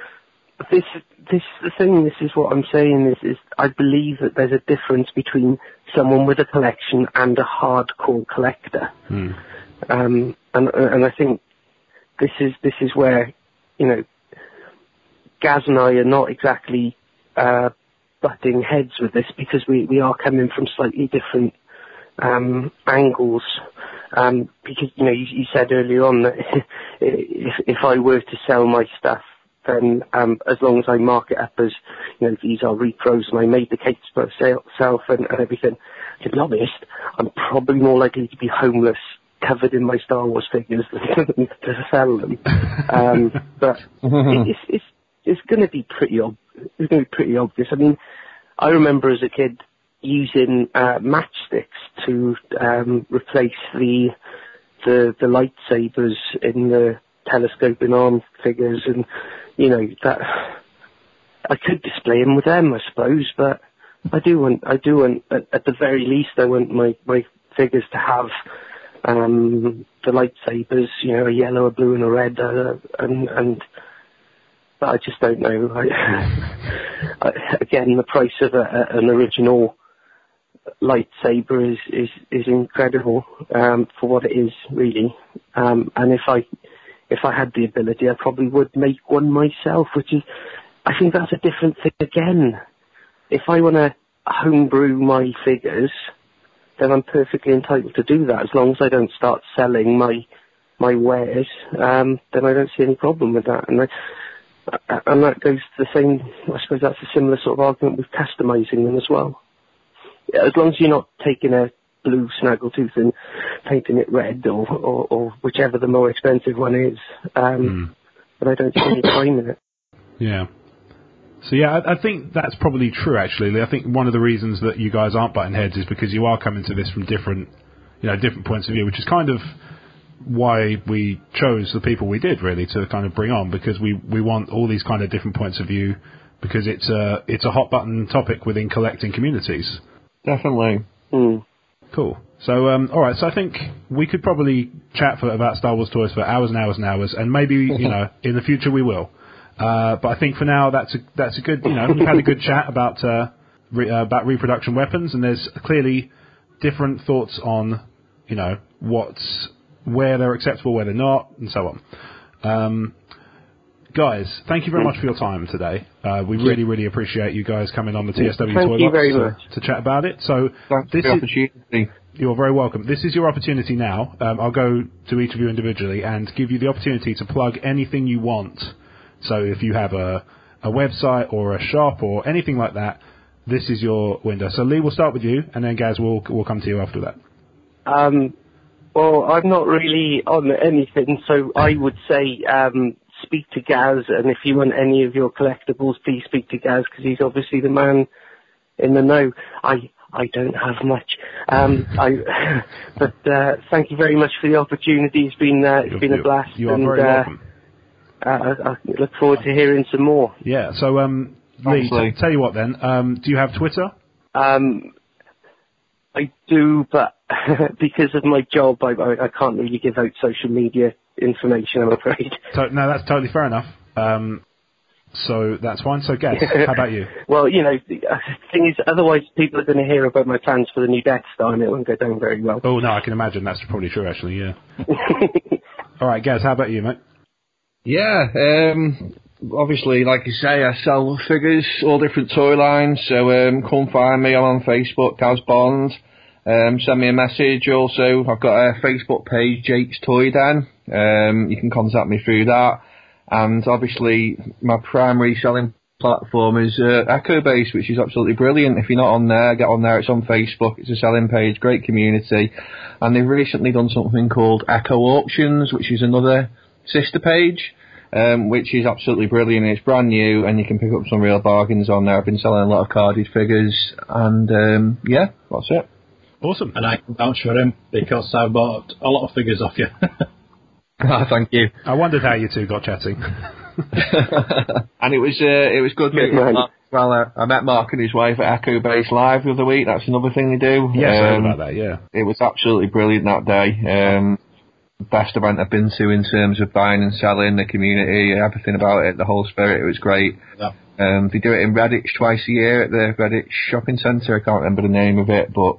this is the thing. This is what I'm saying. Is I believe that there's a difference between someone with a collection and a hardcore collector. And I think this is where Gaz and I are not exactly butting heads with this, because we are coming from slightly different angles. Because you said earlier on that if I were to sell my stuff, then as long as I mark it up as these are repros and I made the case for myself and everything, to be honest, I'm probably more likely to be homeless covered in my Star Wars figures than to sell them. But it's going to be pretty obvious. I mean, I remember as a kid using matchsticks to replace the lightsabers in the telescoping arm figures, and that I could display them with them, I suppose. But I do want at the very least, I want my figures to have the lightsabers, a yellow, a blue, and a red, but I just don't know. Again, the price of an original lightsaber is incredible for what it is, really. And if I had the ability, I probably would make one myself, I think that's a different thing again. If I want to homebrew my figures, then I'm perfectly entitled to do that, as long as I don't start selling my wares. Then I don't see any problem with that. And that goes to the same, I suppose that's a similar sort of argument with customizing them as well. As long as you're not taking a blue snaggletooth and painting it red or whichever the more expensive one is. But I don't see any time in it. Yeah. So yeah, I think that's probably true, actually. I think one of the reasons that you guys aren't butting heads is because you are coming to this from different points of view, which is kind of why we chose the people we did, really, to kind of bring on, because we want all these kind of different points of view, because it's a hot button topic within collecting communities. Definitely. Cool. So, all right. So I think we could probably chat about Star Wars toys for hours and hours and hours, and maybe in the future we will. But I think for now that's a good. We've had a good chat about reproduction weapons, and there's clearly different thoughts on where they're acceptable, where they're not, and so on. Guys, thank you very much for your time today. We really, really appreciate you guys coming on the TSW Thank ToyBox you very much. to chat about it. So thanks for the opportunity. You're very welcome. This is your opportunity now. I'll go to each of you individually and give you the opportunity to plug anything you want. So if you have a website or a shop or anything like that, this is your window. So Lee, we'll start with you, and then Gaz, we'll come to you after that. Well, I'm not really on anything, so I would say speak to Gaz, and if you want any of your collectibles, please speak to Gaz, because he's obviously the man in the know. I don't have much, but thank you very much for the opportunity. It's been a blast. You are very welcome. I look forward to hearing some more. Yeah. So Lee, tell you what then. Do you have Twitter? I do, but because of my job, I can't really give out social media information, I'm afraid. No, that's totally fair enough. So that's fine. So, Gaz, how about you? Well, you know, the thing is, otherwise people are going to hear about my plans for the new Death Star, and it won't go down very well. Oh, no, I can imagine that's probably true, actually, yeah. All right, Gaz, how about you, mate? Yeah, obviously, like you say, I sell figures, all different toy lines, so come find me. I'm on Facebook, Gaz Bond. Send me a message. Also, I've got a Facebook page, Jake's Toy Den. You can contact me through that. And obviously, my primary selling platform is EchoBase, which is absolutely brilliant. If you're not on there, get on there. It's on Facebook. It's a selling page, great community. And they've recently done something called Echo Auctions, which is another sister page, which is absolutely brilliant. It's brand new, and you can pick up some real bargains on there. I've been selling a lot of carded figures, and yeah, that's it. Awesome. And I can vouch for him because I bought a lot of figures off you. Thank you. I wondered how you two got chatting. And it was good meeting Mark. Well, I met Mark and his wife at EchoBase Live the other week. That's another thing they do. Yes, I heard about that, yeah. It was absolutely brilliant that day. Best event I've been to in terms of buying and selling, the community, everything about it, the whole spirit. It was great. Yeah. They do it in Redditch twice a year at the Redditch shopping centre. I can't remember the name of it, but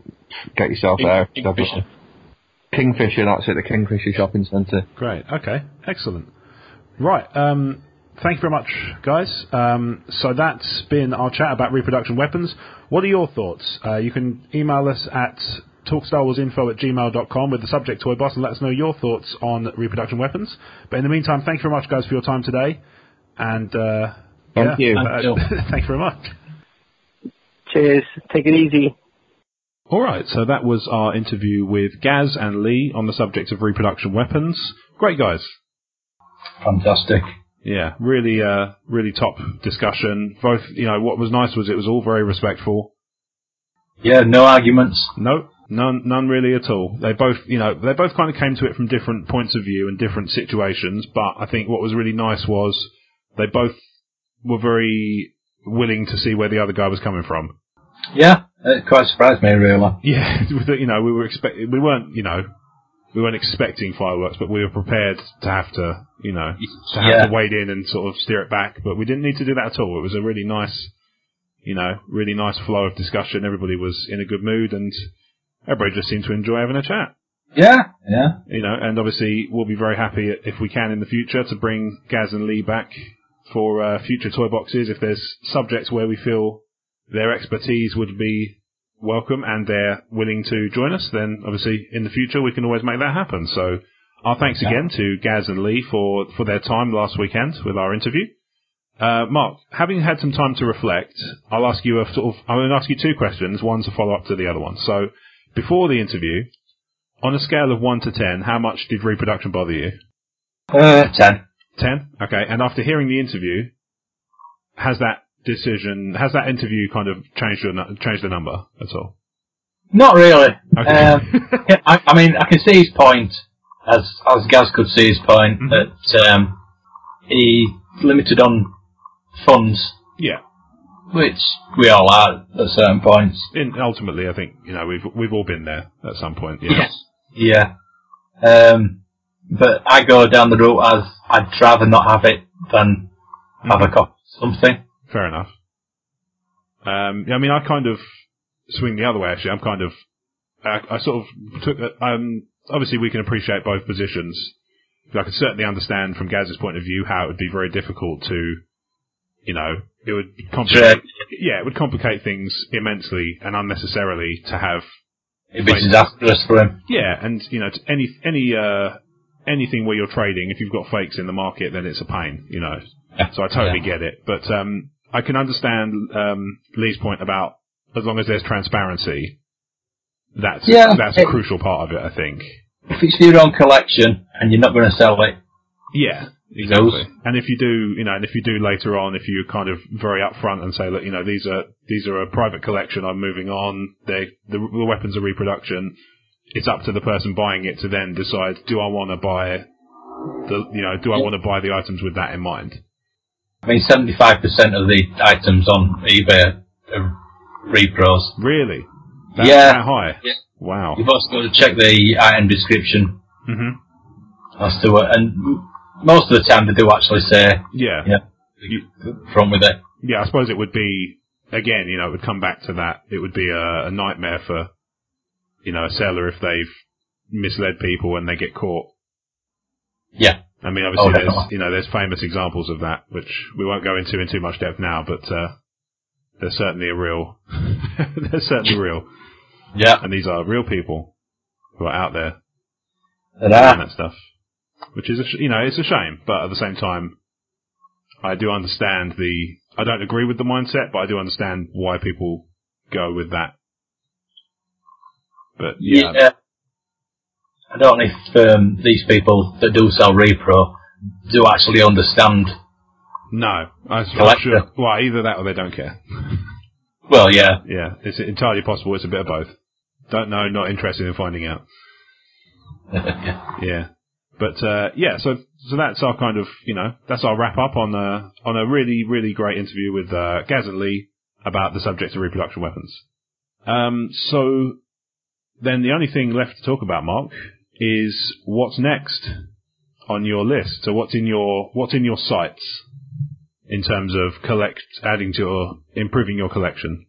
get yourself there. Kingfisher, that's it, the Kingfisher shopping centre. Great, okay, excellent. Right, thank you very much, guys. So that's been our chat about reproduction weapons. What are your thoughts? You can email us at talkstarwarsinfo@gmail.com with the subject ToyBox and let us know your thoughts on reproduction weapons. But in the meantime, thank you very much, guys, for your time today. And thank you. Thank you very much. Cheers. Take it easy. All right, so that was our interview with Gaz and Lee on the subject of reproduction weapons. Great guys. Fantastic. Yeah, really, really top discussion. Both, you know, what was nice was it was all very respectful. Yeah, no arguments. No, none really at all. They both kind of came to it from different points of view and different situations. But I think what was really nice was they both were very willing to see where the other guy was coming from. Yeah, it quite surprised me, really. Yeah, you know, we weren't expecting fireworks, but we were prepared to have to, you know, to wade in and sort of steer it back. But we didn't need to do that at all. It was a really nice, you know, really nice flow of discussion. Everybody was in a good mood, and everybody just seemed to enjoy having a chat. Yeah. You know, and obviously we'll be very happy if we can in the future to bring Gaz and Lee back for future toy boxes. If there's subjects where we feel their expertise would be welcome and they're willing to join us, then obviously in the future we can always make that happen. So our thanks again to Gaz and Lee for their time last weekend with our interview. Mark, having had some time to reflect, I'm going to ask you two questions, one to follow up to the other one. So before the interview, on a scale of 1 to 10, how much did reproduction bother you? 10. 10? Okay. And after hearing the interview, has that interview kind of changed the number at all? Not really. Okay. I mean, I can see his point, as Gaz could see his point, that he limited on funds. Yeah. Which we all are at certain points. Ultimately, I think, you know, we've all been there at some point. Yes. Yeah. But I go down the route as I'd rather not have it than have a copy of something. Fair enough. I mean, I kind of swing the other way, actually. I sort of took obviously we can appreciate both positions. I can certainly understand from Gaz's point of view how it would be very difficult to, you know, it would complicate things immensely and unnecessarily to have. It'd be disastrous for him. Yeah, and, you know, anything where you're trading, if you've got fakes in the market, then it's a pain, you know. So I totally get it. But I can understand Lee's point about as long as there's transparency, that's a crucial part of it, I think. If it's your own collection and you're not going to sell it. Yeah, exactly. And if you do later on, if you're kind of very upfront and say, look, you know, these are a private collection, I'm moving on, the weapons are reproduction, it's up to the person buying it to then decide, do I want to buy the items with that in mind? I mean, 75% of the items on eBay are repros. Really? That high? Yeah. Wow. You've also got to check the item description. Mm-hmm. As to it, and most of the time they do actually say, front with it. Yeah, I suppose it would be, again, it would come back to that. It would be a nightmare for, a seller if they've misled people and they get caught. Yeah. I mean, obviously there's famous examples of that, which we won't go into in too much depth now, but, they're certainly they're certainly real. Yeah. And these are real people who are out there doing that stuff. Which is, it's a shame, but at the same time, I do understand I don't agree with the mindset, but I do understand why people go with that. But, yeah. I don't know if these people that do sell repro do actually understand. No. I'm sure. Well, either that or they don't care. Well, yeah. Yeah, it's entirely possible it's a bit of both. Don't know, not interested in finding out. Yeah. But, so that's our kind of, that's our wrap up on a really, really great interview with Gaz and Lee about the subject of reproduction weapons. So then the only thing left to talk about, Mark, is what's next on your list. So what's in your sights in terms of adding to or improving your collection?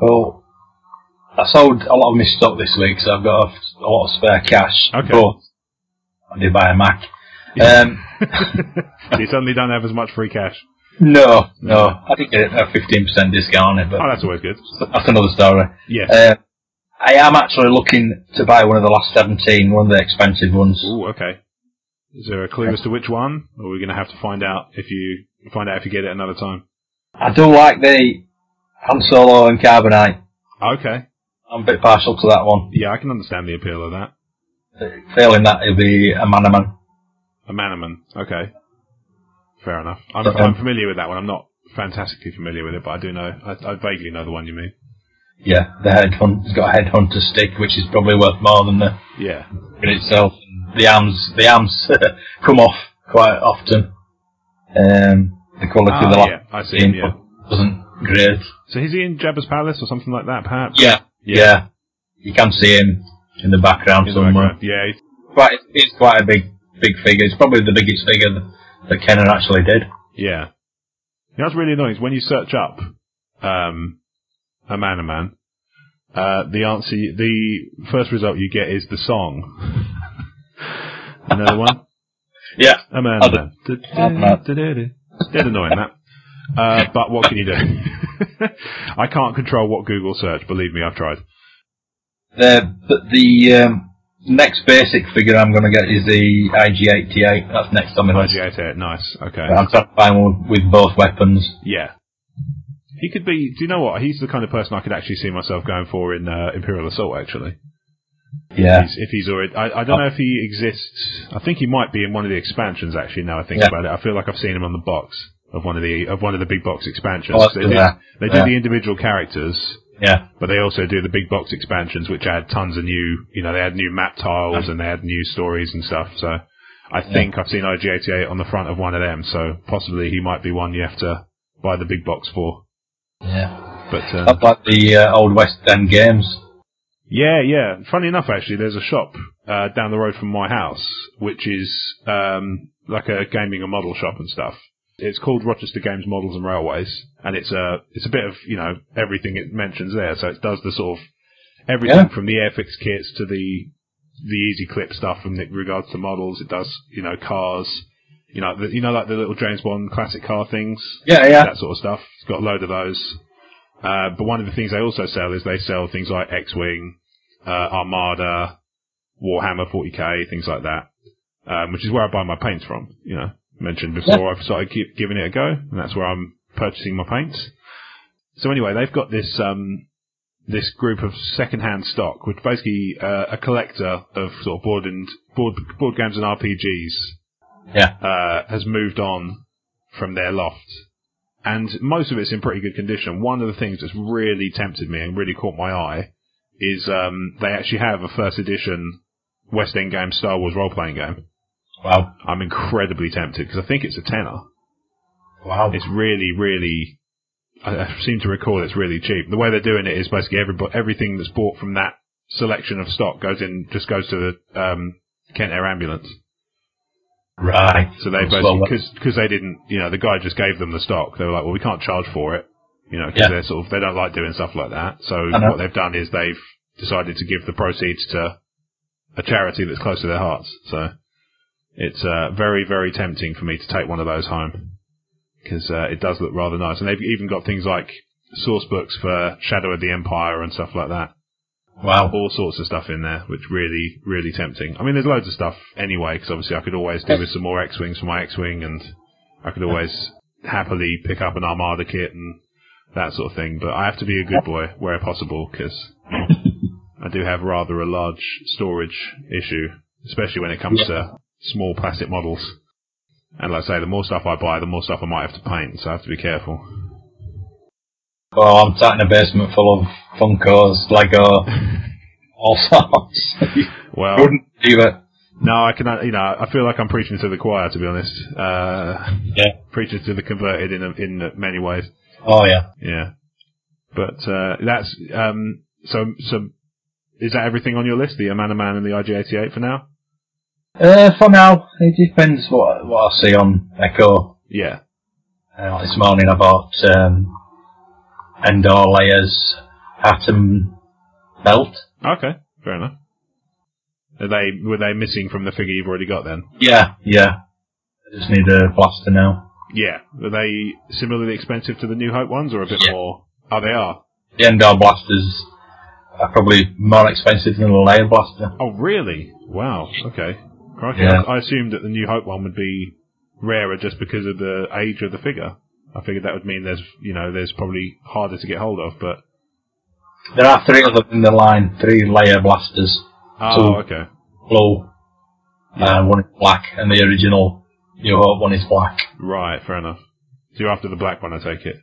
Well, I sold a lot of my stock this week, so I've got a lot of spare cash. Okay. But I did buy a Mac. So you suddenly don't have as much free cash? No. I did get a 15% discount on it, but that's always good. That's another story. Yes. I am actually looking to buy one of the last 17, one of the expensive ones. Ooh, okay. Is there a clue as to which one? Or are we going to have to find out if you get it another time? I do like the Han Solo and Carbonite. Okay. I'm a bit partial to that one. Yeah, I can understand the appeal of that. Failing that, it'll be a Manaman. A Manaman, okay. Fair enough. I'm familiar with that one. I'm not fantastically familiar with it, but I do know. I vaguely know the one you mean. Yeah, it's got a headhunter stick, which is probably worth more than the in itself. The arms come off quite often. The quality of the lock I see him, wasn't great. So is he in Jabba's palace or something like that, perhaps? Yeah. You can see him in the background somewhere. Yeah. He's quite a big figure. It's probably the biggest figure that Kenner actually did. Yeah. That's really annoying. Is when you search up a Manaman, the first result you get is the song. Another one? Yeah. A Manaman. Dead annoying, that. But what can you do? I can't control what Google search. Believe me, I've tried. The next basic figure I'm going to get is the IG-88. That's next on my list. IG-88, nice. Okay. I'm trying to find one with both weapons. Yeah. He could be. Do you know what? He's the kind of person I could actually see myself going for in Imperial Assault. Actually. Yeah. If he's already, I don't know if he exists. I think he might be in one of the expansions. Actually, now I think about it, I feel like I've seen him on the box of one of the big box expansions. They do the individual characters. Yeah. But they also do the big box expansions, which add tons of new, they add new map tiles and they add new stories and stuff. So I think I've seen IG-88 on the front of one of them. So possibly he might be one you have to buy the big box for. Yeah. But that's like the old West End games. Yeah. Funny enough, actually, there's a shop down the road from my house, which is like a gaming and model shop and stuff. It's called Rochester Games Models and Railways, and it's a bit of everything it mentions there. So it does the sort of everything from the Airfix kits to the Easy Clip stuff from regards to models. It does cars, like the little James Bond classic car things. Yeah. That sort of stuff. It's got a load of those. But one of the things they also sell is they sell things like X-Wing, Armada, Warhammer 40k, things like that, which is where I buy my paints from. Mentioned before, I've started giving it a go, and that's where I'm purchasing my paints. So anyway, they've got this this group of second-hand stock, which basically a collector of sort of board games and RPGs has moved on from their loft. And most of it's in pretty good condition. One of the things that's really tempted me and really caught my eye is they actually have a first edition West End Games Star Wars role-playing game. Wow. I'm incredibly tempted because I think it's a tenner. Wow. It's really, really, I seem to recall it's really cheap. The way they're doing it is basically everything that's bought from that selection of stock goes to the Kent Air Ambulance. Right. So they basically, because they didn't, the guy just gave them the stock. They were like, well, we can't charge for it, because they don't like doing stuff like that. So what they've done is they've decided to give the proceeds to a charity that's close to their hearts. So it's very, very tempting for me to take one of those home, because it does look rather nice. And they've even got things like source books for Shadow of the Empire and stuff like that. Wow. All sorts of stuff in there, which really, really tempting. I mean, there's loads of stuff anyway, because obviously I could always do with some more X-Wings for my X-Wing, and I could always happily pick up an Armada kit and that sort of thing. But I have to be a good boy where possible, because I do have rather a large storage issue, especially when it comes to small plastic models. And like I say, the more stuff I buy, the more stuff I might have to paint, so I have to be careful. Oh, I'm sat in a basement full of Funkos, Lego, all sorts. Well, wouldn't do it. No, I can. I feel like I'm preaching to the choir, to be honest. Preaching to the converted in many ways. Oh yeah. Yeah. But that's so. Is that everything on your list? The Amana Man and the IG-88 for now? For now, it depends what I see on Echo. Yeah. This morning I bought Endor Layers Atom Belt. Okay, fair enough. Were they missing from the figure you've already got then? Yeah. I just need a blaster now. Yeah. Are they similarly expensive to the New Hope ones, or a bit more? Oh, they are? The Endor blasters are probably more expensive than the Layer blaster. Oh, really? Wow, okay. Crikey. Yeah. I assumed that the New Hope one would be rarer just because of the age of the figure. I figured that would mean there's probably harder to get hold of, but... There are 3 of them in the line, 3 Layer blasters. Oh, okay. Blue, one is black, and the original New Hope one is black. Right, fair enough. So you're after the black one, I take it?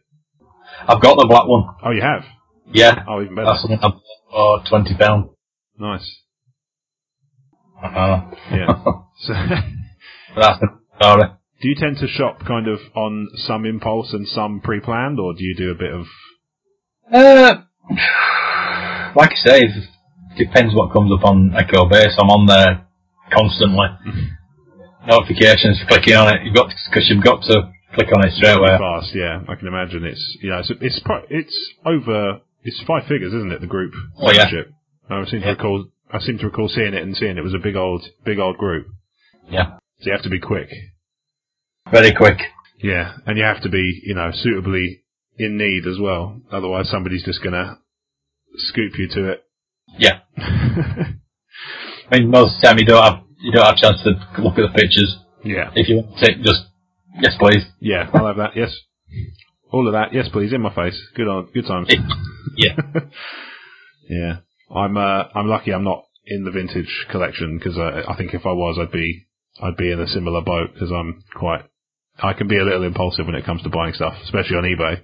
I've got the black one. Oh, you have? Yeah. Oh, even better. That's the one I bought for £20. Nice. Yeah. So That's the story. Do you tend to shop kind of on some impulse and some pre-planned, or do you do a bit of... Like I say, it depends what comes up on Echo Base. I'm on there constantly. Notifications, clicking on it, because you've got to click on it straight away. Fast, yeah. I can imagine it's 5 figures, isn't it? The group membership. I seem to recall seeing it was a big old group. Yeah. So you have to be quick. Very quick. Yeah, and you have to be, suitably in need as well. Otherwise, somebody's just gonna scoop you to it. Yeah. I mean, most of the time you don't have a chance to look at the pictures. Yeah. If you want to take, just yes, please. Yeah, I'll have that. Yes, all of that. Yes, please. In my face. Good times. Yeah. Yeah. I'm lucky I'm not in the vintage collection, because I think if I was, I'd be in a similar boat, because I can be a little impulsive when it comes to buying stuff, especially on eBay.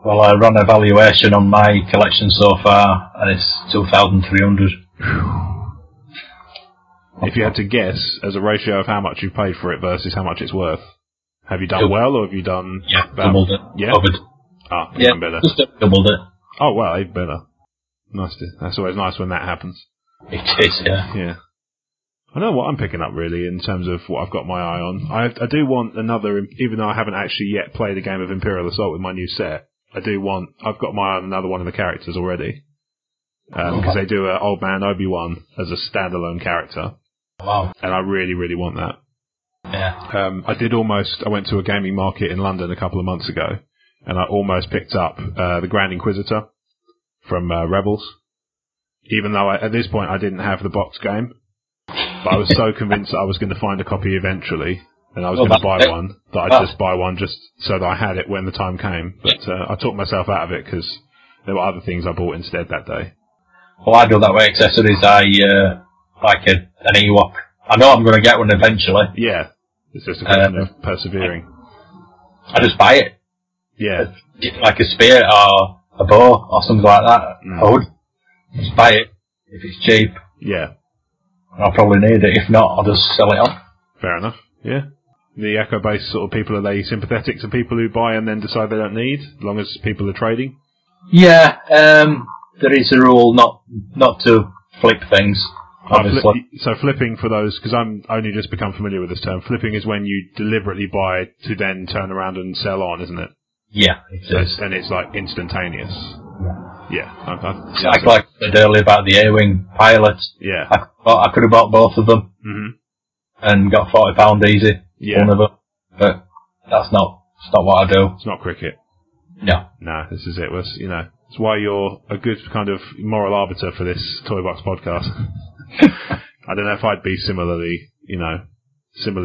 Well, I run a valuation on my collection so far, and it's 2,300. If you had to guess as a ratio of how much you've paid for it versus how much it's worth, have you done well, or have you done... Yeah, doubled it. Yeah? Covered. Even better. Just doubled it. Oh, well, even better. Nice. That's always nice when that happens. It is, yeah. Yeah. I don't know what I'm picking up, really, in terms of what I've got my eye on. I do want another, even though I haven't actually yet played a game of Imperial Assault with my new set, I've got my eye on another one of the characters already. Because they do Old Man Obi-Wan as a standalone character. Wow. And I really, really want that. Yeah. I went to a gaming market in London a couple of months ago, and I almost picked up the Grand Inquisitor from Rebels. Even though at this point I didn't have the box game. But I was so convinced that I was going to find a copy eventually, and I was going to buy one, that I'd just buy one just so that I had it when the time came. But I talked myself out of it, because there were other things I bought instead that day. Well, I do that with accessories. I like an Ewok. I know I'm going to get one eventually. Yeah, it's just a question of persevering. I just buy it. Yeah. Like a spear or a bow or something like that. I would just buy it if it's cheap. Yeah. I'll probably need it. If not, I'll just sell it on. Fair enough. Yeah. The Echo-based sort of people, are they sympathetic to people who buy and then decide they don't need, as long as people are trading? Yeah. There is a rule not to flip things. obviously. So flipping for those, because I'm only just become familiar with this term, flipping is when you deliberately buy to then turn around and sell on, isn't it? Yeah, it is. And it's like instantaneous. Yeah. Like I said earlier about the A-Wing pilot. Yeah. I could have bought both of them and got £40 easy. Yeah. One of them. But that's not what I do. It's not cricket. No. No, this is it. It's why you're a good kind of moral arbiter for this ToyBox podcast. I don't know if I'd be similarly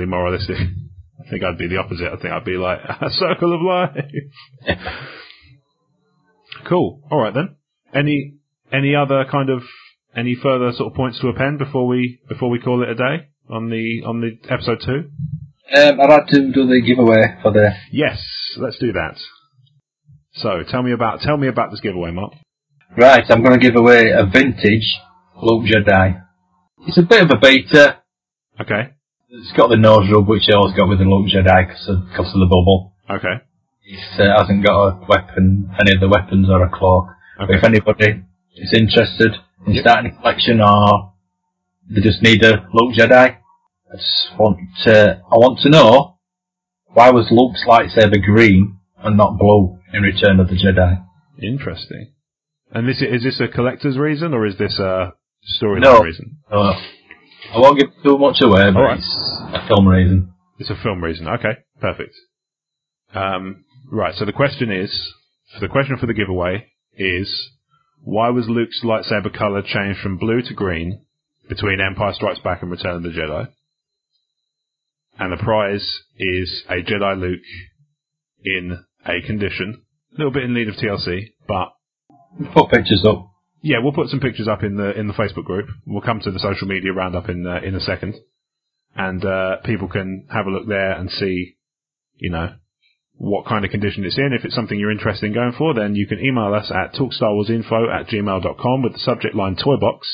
moralistic. I think I'd be the opposite. I think I'd be like, a circle of life. Cool. All right then. Any other any further sort of points to append before we call it a day on the episode 2? I'd like to do the giveaway for the... Yes, let's do that. So, tell me about this giveaway, Mark. Right, I'm going to give away a vintage Luke Jedi. It's a bit of a beta. Okay. It's got the nose rub, which I always got with the Luke Jedi because of the bubble. Okay. It hasn't got a weapon, any of the weapons or a cloak. Okay. But if anybody is interested in starting a collection or they just need a Luke Jedi, I want to know, why was Luke's lightsaber green and not blue in Return of the Jedi? Interesting. And is this a collector's reason or is this a storyline reason? No. I won't give too much away, but it's a film reason. It's a film reason. Okay, perfect. Right, so the question for the giveaway is, why was Luke's lightsaber colour changed from blue to green between Empire Strikes Back and Return of the Jedi? And the prize is a Jedi Luke in a condition, a little bit in need of TLC, but... Put pictures up. Yeah, we'll put some pictures up in the Facebook group. We'll come to the social media roundup in a second. And people can have a look there and see, what kind of condition it's in. If it's something you're interested in going for, then you can email us at talkstarwarsinfo@gmail.com with the subject line ToyBox,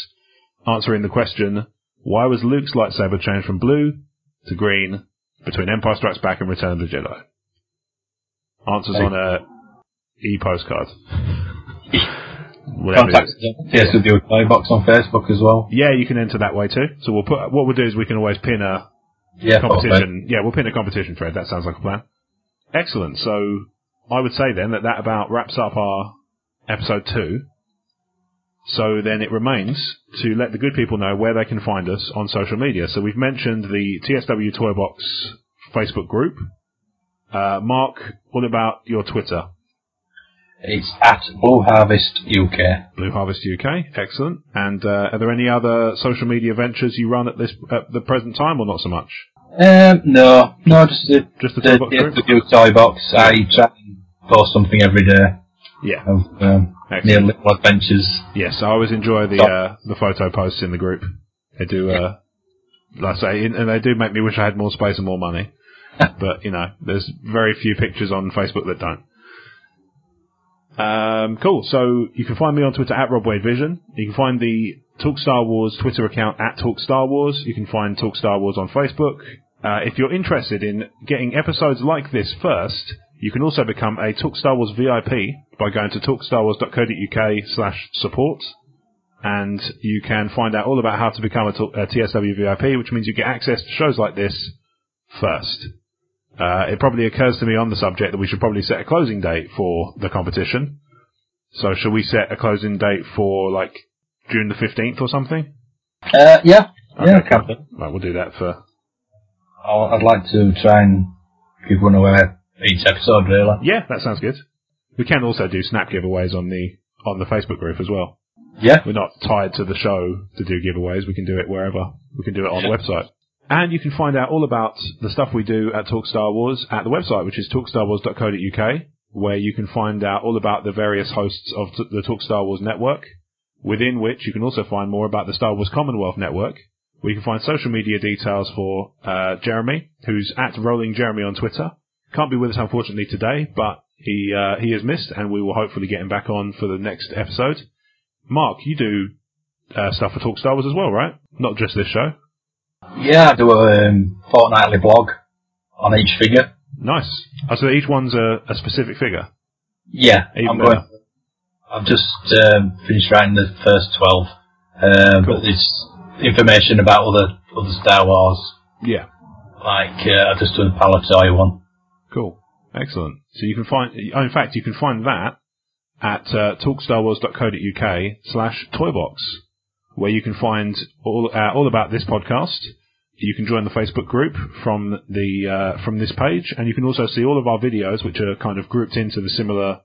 answering the question, why was Luke's lightsaber changed from blue to green between Empire Strikes Back and Return of the Jedi? Answers on a e-postcard. Contact TSW ToyBox on Facebook as well. Yeah, you can enter that way too. So what we'll do is we can always pin a competition. Yeah, we'll pin a competition thread. That sounds like a plan. Excellent. So I would say then that about wraps up our episode 2. So then it remains to let the good people know where they can find us on social media. So we've mentioned the TSW ToyBox Facebook group. Mark, what about your Twitter? It's at Blue Harvest UK. Blue Harvest UK, excellent. And are there any other social media ventures you run at the present time, or not so much? No, just the ToyBox group? ToyBox. I try and post something every day. Yeah. Of near little adventures. Yes, I always enjoy the photo posts in the group. They do, like I say, and they do make me wish I had more space and more money. But there's very few pictures on Facebook that don't. Cool. So you can find me on Twitter at RobWadeVision. You can find the Talk Star Wars Twitter account at Talk Star Wars. You can find Talk Star Wars on Facebook. If you're interested in getting episodes like this first, you can also become a Talk Star Wars VIP by going to talkstarwars.co.uk/support, and you can find out all about how to become a TSW VIP, which means you get access to shows like this first. It probably occurs to me on the subject that we should probably set a closing date for the competition. So shall we set a closing date for like June the 15th or something? Yeah. Okay, Yeah, Captain. Right, we'll do that for... I'd like to try and give one away each episode, really. Yeah, that sounds good. We can also do snap giveaways on the Facebook group as well. Yeah. We're not tied to the show to do giveaways. We can do it wherever. We can do it on the website. And you can find out all about the stuff we do at Talk Star Wars at the website, which is talkstarwars.co.uk, where you can find out all about the various hosts of the Talk Star Wars network, within which you can also find more about the Star Wars Commonwealth network, where you can find social media details for Jeremy, who's at Rolling Jeremy on Twitter. Can't be with us, unfortunately, today, but he is missed, and we will hopefully get him back on for the next episode. Mark, you do stuff for Talk Star Wars as well, right? Not just this show. Yeah, I do a fortnightly blog on each figure. Nice. Oh, so each one's a specific figure? Yeah, I've just finished writing the first 12. Cool. But information about other Star Wars. Yeah. Like, I've just done a Palette Toy one. Cool. Excellent. So you can find, in fact, you can find that at talkstarwars.co.uk/toybox, where you can find all about this podcast. You can join the Facebook group from this page, and you can also see all of our videos, which are kind of grouped into the similar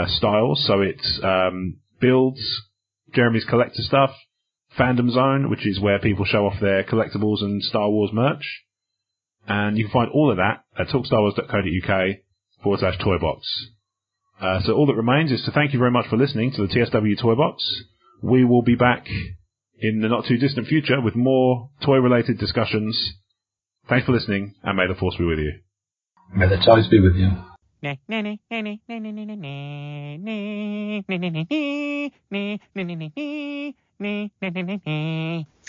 styles. So it's builds, Jeremy's collector stuff, Fandom Zone, which is where people show off their collectibles and Star Wars merch. And you can find all of that at talkstarwars.co.uk/toybox. So all that remains is to thank you very much for listening to the TSW ToyBox. We will be back in the not too distant future with more toy-related discussions. Thanks for listening, and may the Force be with you. May the toys be with you.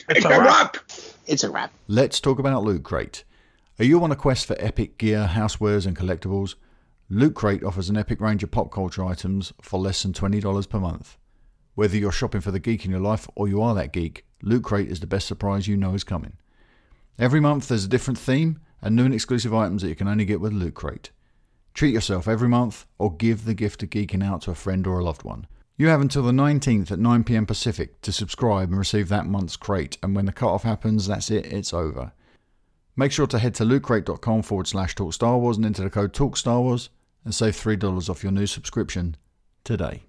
It's a wrap! It's a wrap. Let's talk about Loot Crate. Are you on a quest for epic gear, housewares and collectibles? Loot Crate offers an epic range of pop culture items for less than $20 per month. Whether you're shopping for the geek in your life or you are that geek, Loot Crate is the best surprise you know is coming. Every month there's a different theme and new and exclusive items that you can only get with Loot Crate. Treat yourself every month or give the gift of geeking out to a friend or a loved one. You have until the 19th at 9 PM Pacific to subscribe and receive that month's crate, and when the cut-off happens, that's it, it's over. Make sure to head to lootcrate.com/talkstarwars and enter the code TalkStarWars and save $3 off your new subscription today.